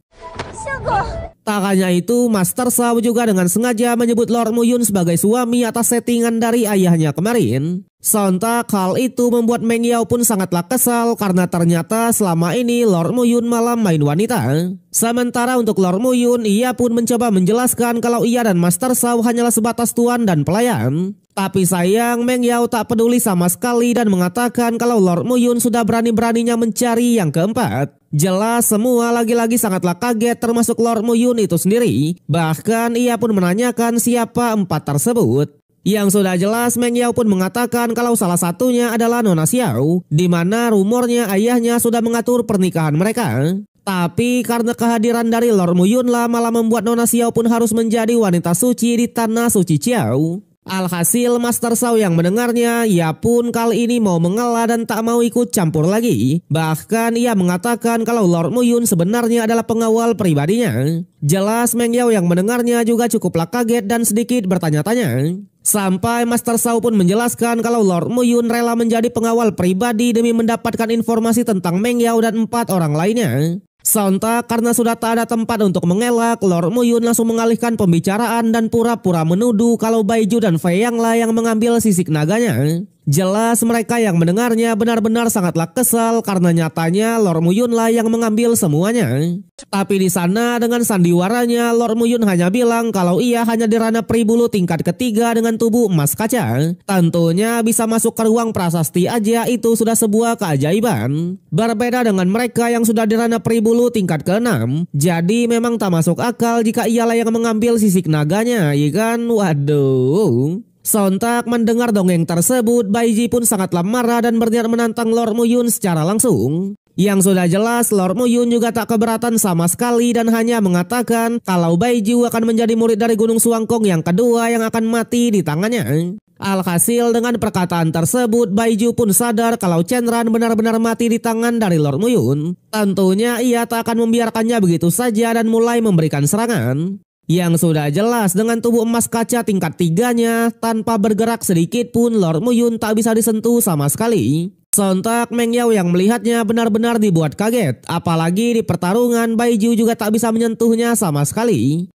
Tak hanya itu, Master Shao juga dengan sengaja menyebut Lord Muyun sebagai suami atas settingan dari ayahnya kemarin. Sontak hal itu membuat Meng Yao pun sangatlah kesal karena ternyata selama ini Lord Muyun malah main wanita. Sementara untuk Lord Muyun, ia pun mencoba menjelaskan kalau ia dan Master Shao hanyalah sebatas tuan dan pelayan. Tapi sayang Meng Yao tak peduli sama sekali dan mengatakan kalau Lord Muyun sudah berani-beraninya mencari yang keempat. Jelas semua lagi-lagi sangatlah kaget, termasuk Lord Muyun itu sendiri. Bahkan ia pun menanyakan siapa 4 tersebut. Yang sudah jelas Meng Yao pun mengatakan kalau salah satunya adalah Nona Xiao, di mana rumornya ayahnya sudah mengatur pernikahan mereka. Tapi karena kehadiran dari Lord Muyun lah malah membuat Nona Xiao pun harus menjadi wanita suci di tanah suci Xiao. Alhasil Master Shao yang mendengarnya, ia pun kali ini mau mengalah dan tak mau ikut campur lagi. Bahkan ia mengatakan kalau Lord Muyun sebenarnya adalah pengawal pribadinya. Jelas Meng Yao yang mendengarnya juga cukuplah kaget dan sedikit bertanya-tanya. Sampai Master Shao pun menjelaskan kalau Lord Muyun rela menjadi pengawal pribadi demi mendapatkan informasi tentang Meng Yao dan 4 orang lainnya. Sontak karena sudah tak ada tempat untuk mengelak, Lord Muyun langsung mengalihkan pembicaraan dan pura-pura menuduh kalau Baiju dan Feyang lah yang mengambil sisik naganya. Jelas mereka yang mendengarnya benar-benar sangatlah kesal karena nyatanya Lord Muyun lah yang mengambil semuanya. Tapi di sana dengan sandiwaranya Lord Muyun hanya bilang kalau ia hanya di ranah Pribulu tingkat ketiga dengan tubuh emas kaca. Tentunya bisa masuk ke ruang prasasti aja itu sudah sebuah keajaiban. Berbeda dengan mereka yang sudah di ranah Pribulu tingkat ke-6. Jadi memang tak masuk akal jika ialah yang mengambil sisik naganya, ya kan? Waduh. Sontak mendengar dongeng tersebut, Baiji pun sangatlah marah dan berniat menantang Lord Muyun secara langsung. Yang sudah jelas Lord Muyun juga tak keberatan sama sekali dan hanya mengatakan kalau Baiju akan menjadi murid dari Gunung Suangkong yang kedua yang akan mati di tangannya. Alhasil dengan perkataan tersebut Baiju pun sadar kalau Shenran benar-benar mati di tangan dari Lord Muyun. Tentunya ia tak akan membiarkannya begitu saja dan mulai memberikan serangan. Yang sudah jelas dengan tubuh emas kaca tingkat 3-nya, tanpa bergerak sedikit pun Lord Muyun tak bisa disentuh sama sekali. Sontak Meng Yao yang melihatnya benar-benar dibuat kaget, apalagi di pertarungan Baiju juga tak bisa menyentuhnya sama sekali.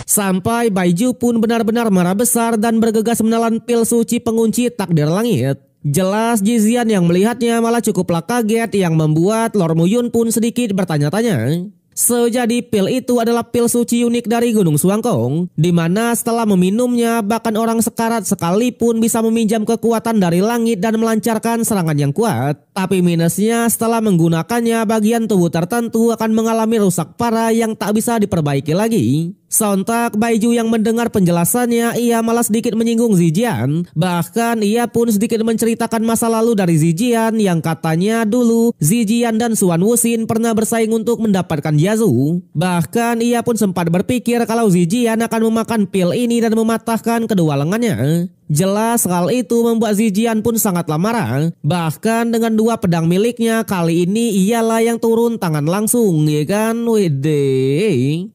Sampai Baiju pun benar-benar marah besar dan bergegas menelan pil suci pengunci takdir langit. Jelas Jizian yang melihatnya malah cukuplah kaget yang membuat Lord Muyun pun sedikit bertanya-tanya. Sejadi pil itu adalah pil suci unik dari Gunung Suangkong, di mana setelah meminumnya bahkan orang sekarat sekalipun bisa meminjam kekuatan dari langit dan melancarkan serangan yang kuat. Tapi minusnya setelah menggunakannya bagian tubuh tertentu akan mengalami rusak parah yang tak bisa diperbaiki lagi. Sontak Baiju yang mendengar penjelasannya, ia malah sedikit menyinggung Zijian. Bahkan ia pun sedikit menceritakan masa lalu dari Zijian yang katanya dulu Zijian dan Suan Wuxin pernah bersaing untuk mendapatkan Yazu. Bahkan ia pun sempat berpikir kalau Zijian akan memakan pil ini dan mematahkan kedua lengannya. Jelas hal itu membuat Zijian pun sangatlah marah. Bahkan dengan dua pedang miliknya, kali ini ialah yang turun tangan langsung, ya kan? Wede.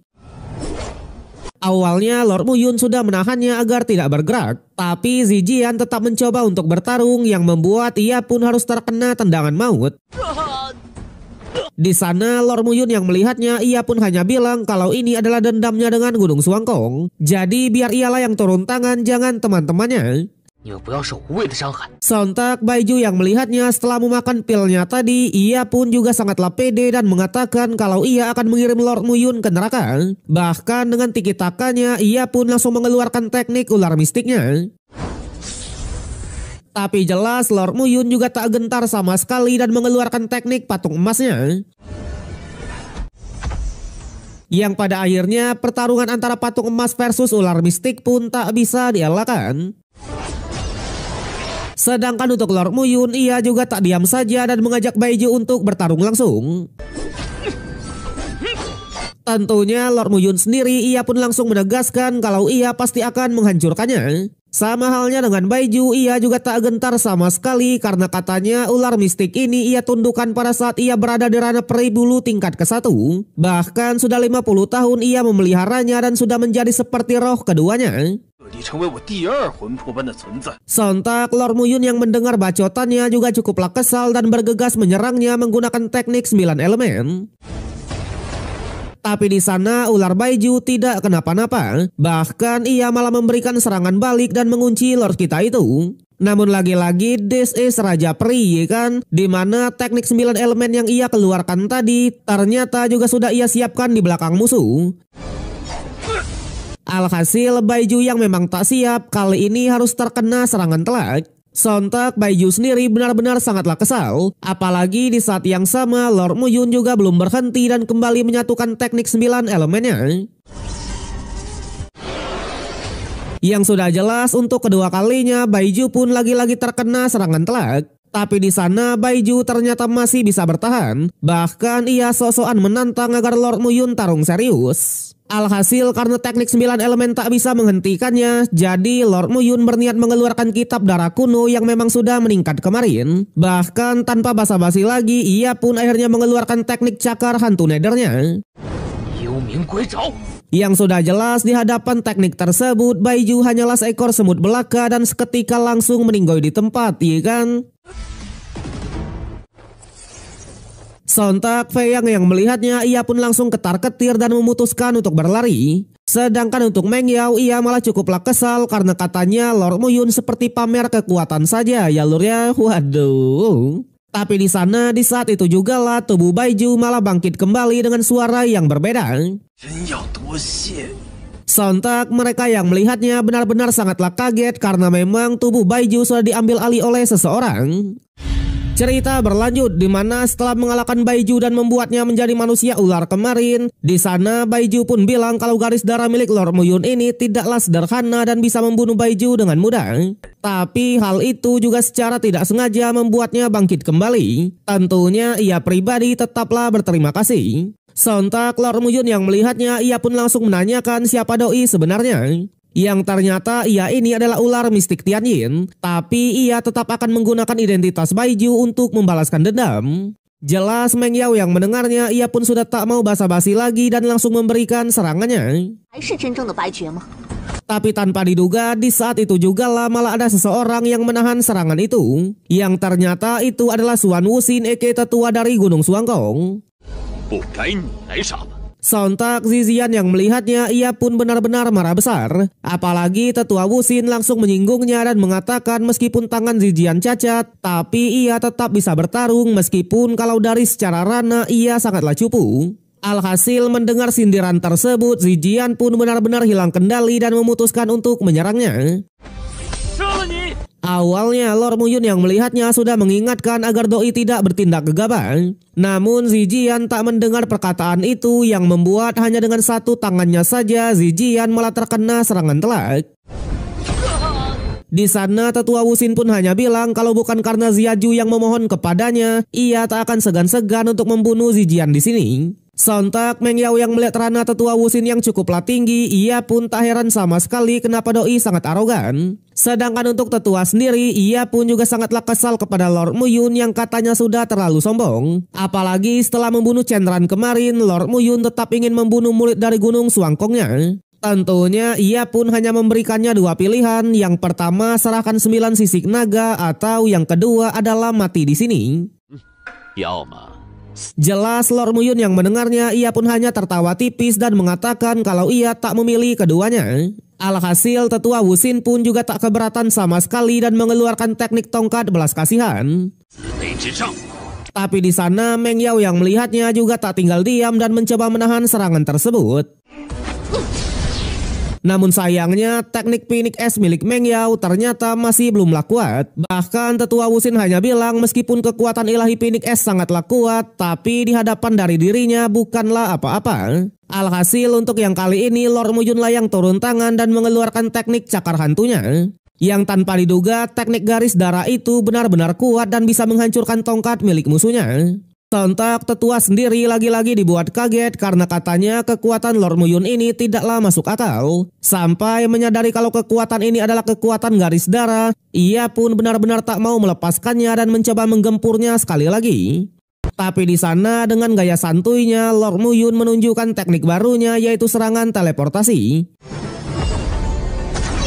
Awalnya Lord Muyun sudah menahannya agar tidak bergerak, tapi Zijian tetap mencoba untuk bertarung yang membuat ia pun harus terkena tendangan maut. Di sana Lord Muyun yang melihatnya, ia pun hanya bilang kalau ini adalah dendamnya dengan Gunung Suangkong. Jadi biar ialah yang turun tangan, jangan teman-temannya. Sontak Baiju yang melihatnya setelah memakan pilnya tadi, ia pun juga sangatlah pede dan mengatakan kalau ia akan mengirim Lord Muyun ke neraka. Bahkan dengan tiki-takanya, ia pun langsung mengeluarkan teknik ular mistiknya. Tapi jelas Lord Muyun juga tak gentar sama sekali dan mengeluarkan teknik patung emasnya. Yang pada akhirnya pertarungan antara patung emas versus ular mistik pun tak bisa dielakkan. Sedangkan untuk Lord Muyun, ia juga tak diam saja dan mengajak Baiju untuk bertarung langsung. Tentunya Lord Muyun sendiri, ia pun langsung menegaskan kalau ia pasti akan menghancurkannya. Sama halnya dengan Baiju, ia juga tak gentar sama sekali karena katanya ular mistik ini ia tundukkan pada saat ia berada di ranah peri bulu tingkat ke-1. Bahkan sudah 50 tahun ia memeliharanya dan sudah menjadi seperti roh keduanya. Sontak Lord Muyun yang mendengar bacotannya juga cukuplah kesal dan bergegas menyerangnya menggunakan teknik 9 elemen. Tapi di sana ular Baiju tidak kenapa-napa. Bahkan ia malah memberikan serangan balik dan mengunci Lord kita itu. Namun lagi-lagi this is Raja Peri, ya kan? Dimana teknik 9 elemen yang ia keluarkan tadi ternyata juga sudah ia siapkan di belakang musuh. Alhasil Baiju yang memang tak siap kali ini harus terkena serangan telak. Sontak Baiju sendiri benar-benar sangatlah kesal. Apalagi di saat yang sama Lord Muyun juga belum berhenti dan kembali menyatukan teknik 9 elemennya. Yang sudah jelas untuk kedua kalinya Baiju pun lagi-lagi terkena serangan telak. Tapi di sana Baiju ternyata masih bisa bertahan. Bahkan ia sok-sokan menantang agar Lord Muyun tarung serius. Alhasil karena teknik 9 elemen tak bisa menghentikannya, jadi Lord Muyun berniat mengeluarkan kitab darah kuno yang memang sudah meningkat kemarin. Bahkan tanpa basa-basi lagi, ia pun akhirnya mengeluarkan teknik cakar hantu nedernya. Yang sudah jelas di hadapan teknik tersebut, Baiju hanyalah seekor semut belaka dan seketika langsung meninggoy di tempat, iya kan? Sontak Fei yang melihatnya, ia pun langsung ketar-ketir dan memutuskan untuk berlari. Sedangkan untuk Meng Yao, ia malah cukuplah kesal karena katanya Lord Muyun seperti pamer kekuatan saja ya lur ya. Waduh. Tapi di sana di saat itu juga lah tubuh Baiju malah bangkit kembali dengan suara yang berbeda. Sontak mereka yang melihatnya benar-benar sangatlah kaget karena memang tubuh Baiju sudah diambil alih oleh seseorang. Cerita berlanjut di mana setelah mengalahkan Baiju dan membuatnya menjadi manusia ular kemarin, di sana Baiju pun bilang kalau garis darah milik Lord Muyun ini tidaklah sederhana dan bisa membunuh Baiju dengan mudah. Tapi hal itu juga secara tidak sengaja membuatnya bangkit kembali. Tentunya ia pribadi tetaplah berterima kasih. Sontak Lord Muyun yang melihatnya, ia pun langsung menanyakan siapa doi sebenarnya. Yang ternyata ia ini adalah ular mistik Tianyin, tapi ia tetap akan menggunakan identitas Baiju untuk membalaskan dendam. Jelas Meng Yao yang mendengarnya, ia pun sudah tak mau basa-basi lagi dan langsung memberikan serangannya. Tapi tanpa diduga di saat itu juga lah malah ada seseorang yang menahan serangan itu. Yang ternyata itu adalah Suan Wuxin aka tetua dari Gunung Suangkong. Sontak Zizian yang melihatnya ia pun benar-benar marah besar. Apalagi tetua Wuxin langsung menyinggungnya dan mengatakan meskipun tangan Zizian cacat, tapi ia tetap bisa bertarung meskipun kalau dari secara rana ia sangatlah cupu. Alhasil mendengar sindiran tersebut, Zizian pun benar-benar hilang kendali dan memutuskan untuk menyerangnya. Awalnya Lord Muyun yang melihatnya sudah mengingatkan agar doi tidak bertindak gegabah. Namun Zijian tak mendengar perkataan itu yang membuat hanya dengan satu tangannya saja Zijian malah terkena serangan telak. Di sana tetua Wuxin pun hanya bilang kalau bukan karena Ziaju yang memohon kepadanya, ia tak akan segan-segan untuk membunuh Zijian di sini. Sontak Meng Yao yang melihat rana tetua Wuxin yang cukuplah tinggi, ia pun tak heran sama sekali kenapa doi sangat arogan. Sedangkan untuk tetua sendiri, ia pun juga sangatlah kesal kepada Lord Muyun yang katanya sudah terlalu sombong. Apalagi setelah membunuh Chenran kemarin, Lord Muyun tetap ingin membunuh murid dari Gunung Suangkongnya. Tentunya ia pun hanya memberikannya dua pilihan, yang pertama serahkan 9 sisik naga atau yang kedua adalah mati di sini. Jelas Lord Muyun yang mendengarnya ia pun hanya tertawa tipis dan mengatakan kalau ia tak memilih keduanya. Alhasil tetua Wuxin pun juga tak keberatan sama sekali dan mengeluarkan teknik tongkat belas kasihan. Tapi di sana Meng Yao yang melihatnya juga tak tinggal diam dan mencoba menahan serangan tersebut. Namun sayangnya teknik pinik es milik Meng Yao ternyata masih belumlah kuat. Bahkan tetua Wuxin hanya bilang meskipun kekuatan ilahi pinik es sangatlah kuat, tapi di hadapan dari dirinya bukanlah apa-apa. Alhasil untuk yang kali ini Lord Muyun lah yang turun tangan dan mengeluarkan teknik cakar hantunya. Yang tanpa diduga teknik garis darah itu benar-benar kuat dan bisa menghancurkan tongkat milik musuhnya. Sontak tetua sendiri lagi-lagi dibuat kaget karena katanya kekuatan Lord Muyun ini tidaklah masuk akal. Sampai menyadari kalau kekuatan ini adalah kekuatan garis darah, ia pun benar-benar tak mau melepaskannya dan mencoba menggempurnya sekali lagi. Tapi di sana dengan gaya santuinya Lord Muyun menunjukkan teknik barunya yaitu serangan teleportasi.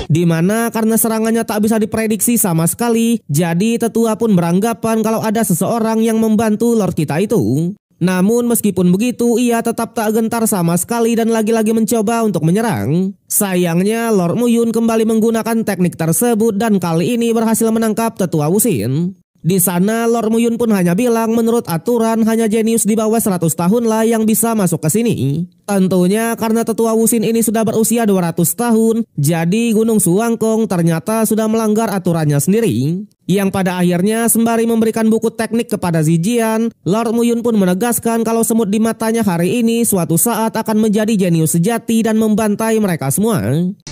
Di mana karena serangannya tak bisa diprediksi sama sekali, jadi tetua pun beranggapan kalau ada seseorang yang membantu Lord kita itu. Namun meskipun begitu, ia tetap tak gentar sama sekali dan lagi-lagi mencoba untuk menyerang. Sayangnya Lord Muyun kembali menggunakan teknik tersebut dan kali ini berhasil menangkap tetua Wuxin. Di sana Lord Muyun pun hanya bilang menurut aturan hanya jenius di bawah 100 tahun lah yang bisa masuk ke sini. Tentunya karena tetua Wuxin ini sudah berusia 200 tahun, jadi Gunung Suangkong ternyata sudah melanggar aturannya sendiri. Yang pada akhirnya sembari memberikan buku teknik kepada Zijian, Lord Muyun pun menegaskan kalau semut di matanya hari ini suatu saat akan menjadi jenius sejati dan membantai mereka semua.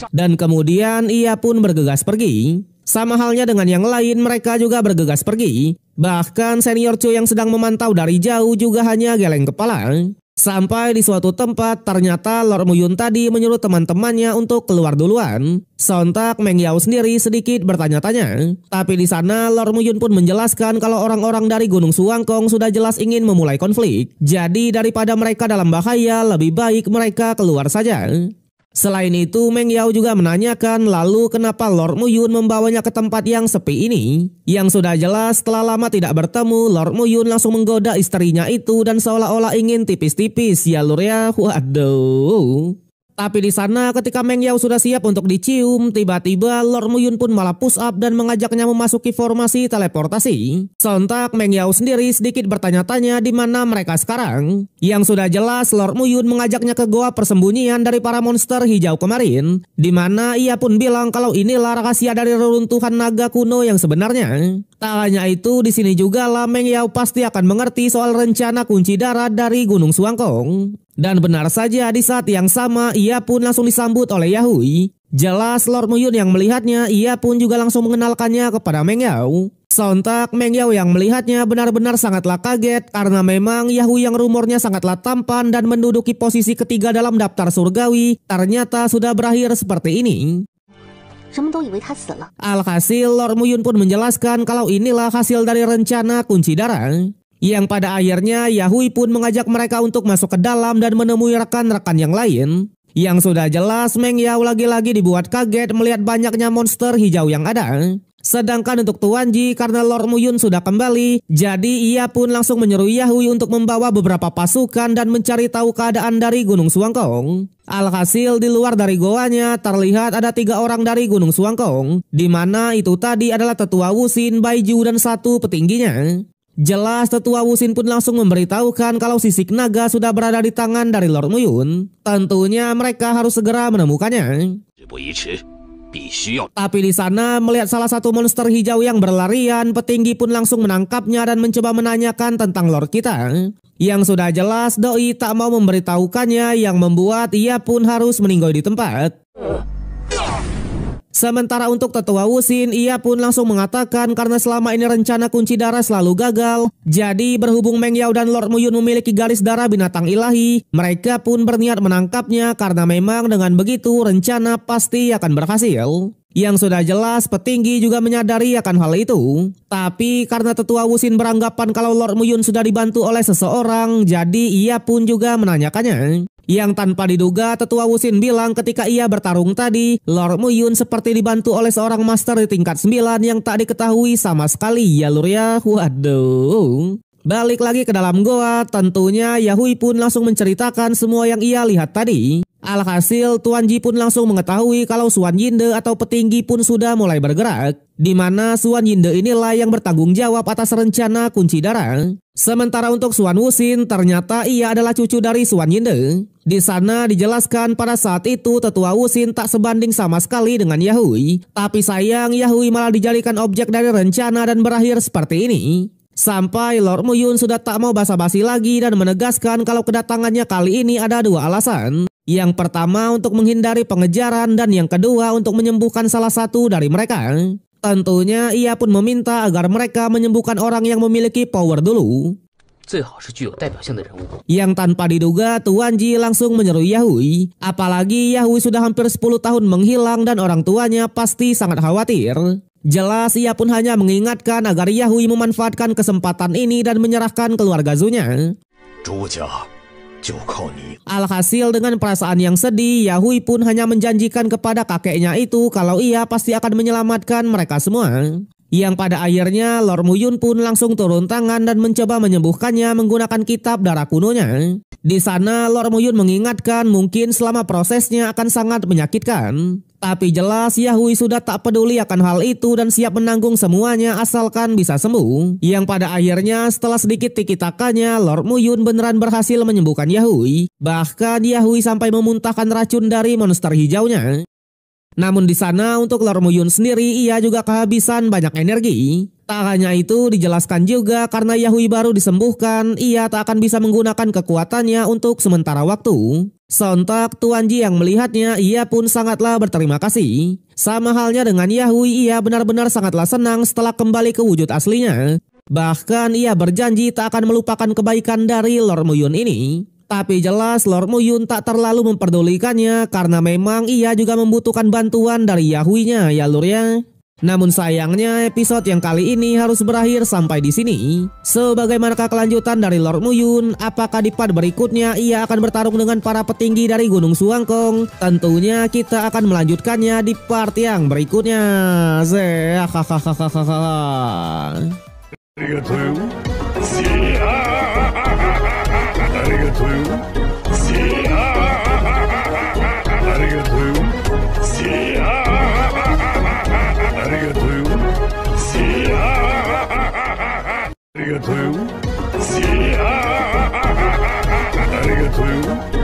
Dan kemudian ia pun bergegas pergi. Sama halnya dengan yang lain, mereka juga bergegas pergi. Bahkan senior Chu yang sedang memantau dari jauh juga hanya geleng kepala. Sampai di suatu tempat, ternyata Lord Muyun tadi menyuruh teman-temannya untuk keluar duluan. Sontak Meng Yao sendiri sedikit bertanya-tanya. Tapi di sana Lord Muyun pun menjelaskan kalau orang-orang dari Gunung Suangkong sudah jelas ingin memulai konflik. Jadi daripada mereka dalam bahaya, lebih baik mereka keluar saja. Selain itu, Meng Yao juga menanyakan lalu kenapa Lord Muyun membawanya ke tempat yang sepi ini. Yang sudah jelas setelah lama tidak bertemu, Lord Muyun langsung menggoda istrinya itu dan seolah-olah ingin tipis-tipis ya lur ya. Waduh. Tapi di sana ketika Meng Yao sudah siap untuk dicium, tiba-tiba Lord Muyun pun malah push up dan mengajaknya memasuki formasi teleportasi. Sontak Meng Yao sendiri sedikit bertanya-tanya di mana mereka sekarang. Yang sudah jelas Lord Muyun mengajaknya ke goa persembunyian dari para monster hijau kemarin, di mana ia pun bilang kalau inilah rahasia dari reruntuhan naga kuno yang sebenarnya. Tak hanya itu, di sini juga lah Meng Yao pasti akan mengerti soal rencana kunci darat dari Gunung Suangkong. Dan benar saja di saat yang sama ia pun langsung disambut oleh Yahui. Jelas Lord Muyun yang melihatnya, ia pun juga langsung mengenalkannya kepada Meng Yao. Sontak Meng Yao yang melihatnya benar-benar sangatlah kaget karena memang Yahui yang rumornya sangatlah tampan dan menduduki posisi ketiga dalam daftar surgawi ternyata sudah berakhir seperti ini. Alhasil Lord Muyun pun menjelaskan kalau inilah hasil dari rencana kunci darah. Yang pada akhirnya Yahui pun mengajak mereka untuk masuk ke dalam dan menemui rekan-rekan yang lain. Yang sudah jelas Meng Yao lagi-lagi dibuat kaget melihat banyaknya monster hijau yang ada. Sedangkan untuk Tuan Ji, karena Lord Muyun sudah kembali, jadi ia pun langsung menyuruh Yahui untuk membawa beberapa pasukan dan mencari tahu keadaan dari Gunung Suangkong. Alhasil di luar dari goanya terlihat ada 3 orang dari Gunung Suangkong, di mana itu tadi adalah Tetua Wusin, Baiju, dan 1 petingginya. Jelas Tetua Wusin pun langsung memberitahukan kalau sisik naga sudah berada di tangan dari Lord Muyun. Tentunya mereka harus segera menemukannya. Tapi di sana melihat salah satu monster hijau yang berlarian, petinggi pun langsung menangkapnya dan mencoba menanyakan tentang Lord kita. Yang sudah jelas doi tak mau memberitahukannya, yang membuat ia pun harus meninggoy di tempat. Sementara untuk Tetua Wusin, ia pun langsung mengatakan karena selama ini rencana kunci darah selalu gagal. Jadi berhubung Meng Yao dan Lord Muyun memiliki garis darah binatang ilahi, mereka pun berniat menangkapnya karena memang dengan begitu rencana pasti akan berhasil. Yang sudah jelas petinggi juga menyadari akan hal itu. Tapi karena Tetua Wusin beranggapan kalau Lord Muyun sudah dibantu oleh seseorang, jadi ia pun juga menanyakannya. Yang tanpa diduga Tetua Wusin bilang ketika ia bertarung tadi, Lord Muyun seperti dibantu oleh seorang master di tingkat 9 yang tak diketahui sama sekali ya lur ya. Waduh. Balik lagi ke dalam goa, tentunya Yahui pun langsung menceritakan semua yang ia lihat tadi. Alhasil Tuan Ji pun langsung mengetahui kalau Suan Yinde atau petinggi pun sudah mulai bergerak. Di mana Suan Yinde inilah yang bertanggung jawab atas rencana kunci darah. Sementara untuk Suan Wusin, ternyata ia adalah cucu dari Suan Yinde. Di sana dijelaskan pada saat itu Tetua Wusin tak sebanding sama sekali dengan Yahui. Tapi sayang Yahui malah dijadikan objek dari rencana dan berakhir seperti ini. Sampai Lord Muyun sudah tak mau basa-basi lagi dan menegaskan kalau kedatangannya kali ini ada 2 alasan. Yang pertama untuk menghindari pengejaran dan yang kedua untuk menyembuhkan salah satu dari mereka. Tentunya ia pun meminta agar mereka menyembuhkan orang yang memiliki power dulu. Yang tanpa diduga Tuan Ji langsung menyeru Yahui. Apalagi Yahui sudah hampir 10 tahun menghilang dan orang tuanya pasti sangat khawatir. Jelas ia pun hanya mengingatkan agar Yahui memanfaatkan kesempatan ini dan menyerahkan keluarga Zunya. Alhasil dengan perasaan yang sedih, Yahui pun hanya menjanjikan kepada kakeknya itu kalau ia pasti akan menyelamatkan mereka semua. Yang pada akhirnya Lord Muyun pun langsung turun tangan dan mencoba menyembuhkannya menggunakan kitab darah kunonya. Di sana Lord Muyun mengingatkan mungkin selama prosesnya akan sangat menyakitkan. Tapi jelas Yahui sudah tak peduli akan hal itu dan siap menanggung semuanya asalkan bisa sembuh. Yang pada akhirnya setelah sedikit tiki-takanya Lord Muyun beneran berhasil menyembuhkan Yahui. Bahkan Yahui sampai memuntahkan racun dari monster hijaunya. Namun di sana untuk Lord Muyun sendiri ia juga kehabisan banyak energi. Tak hanya itu dijelaskan juga karena Yahui baru disembuhkan, ia tak akan bisa menggunakan kekuatannya untuk sementara waktu. Sontak Tuan Ji yang melihatnya, ia pun sangatlah berterima kasih. Sama halnya dengan Yahui, ia benar-benar sangatlah senang setelah kembali ke wujud aslinya. Bahkan ia berjanji tak akan melupakan kebaikan dari Lord Muyun ini. Tapi jelas Lord Muyun tak terlalu memperdulikannya karena memang ia juga membutuhkan bantuan dari Yahui-nya ya lur ya. Namun sayangnya episode yang kali ini harus berakhir sampai di sini. Sebagaimanakah kelanjutan dari Lord Muyun? Apakah di part berikutnya ia akan bertarung dengan para petinggi dari Gunung Suangkong? Tentunya kita akan melanjutkannya di part yang berikutnya. Arigatou.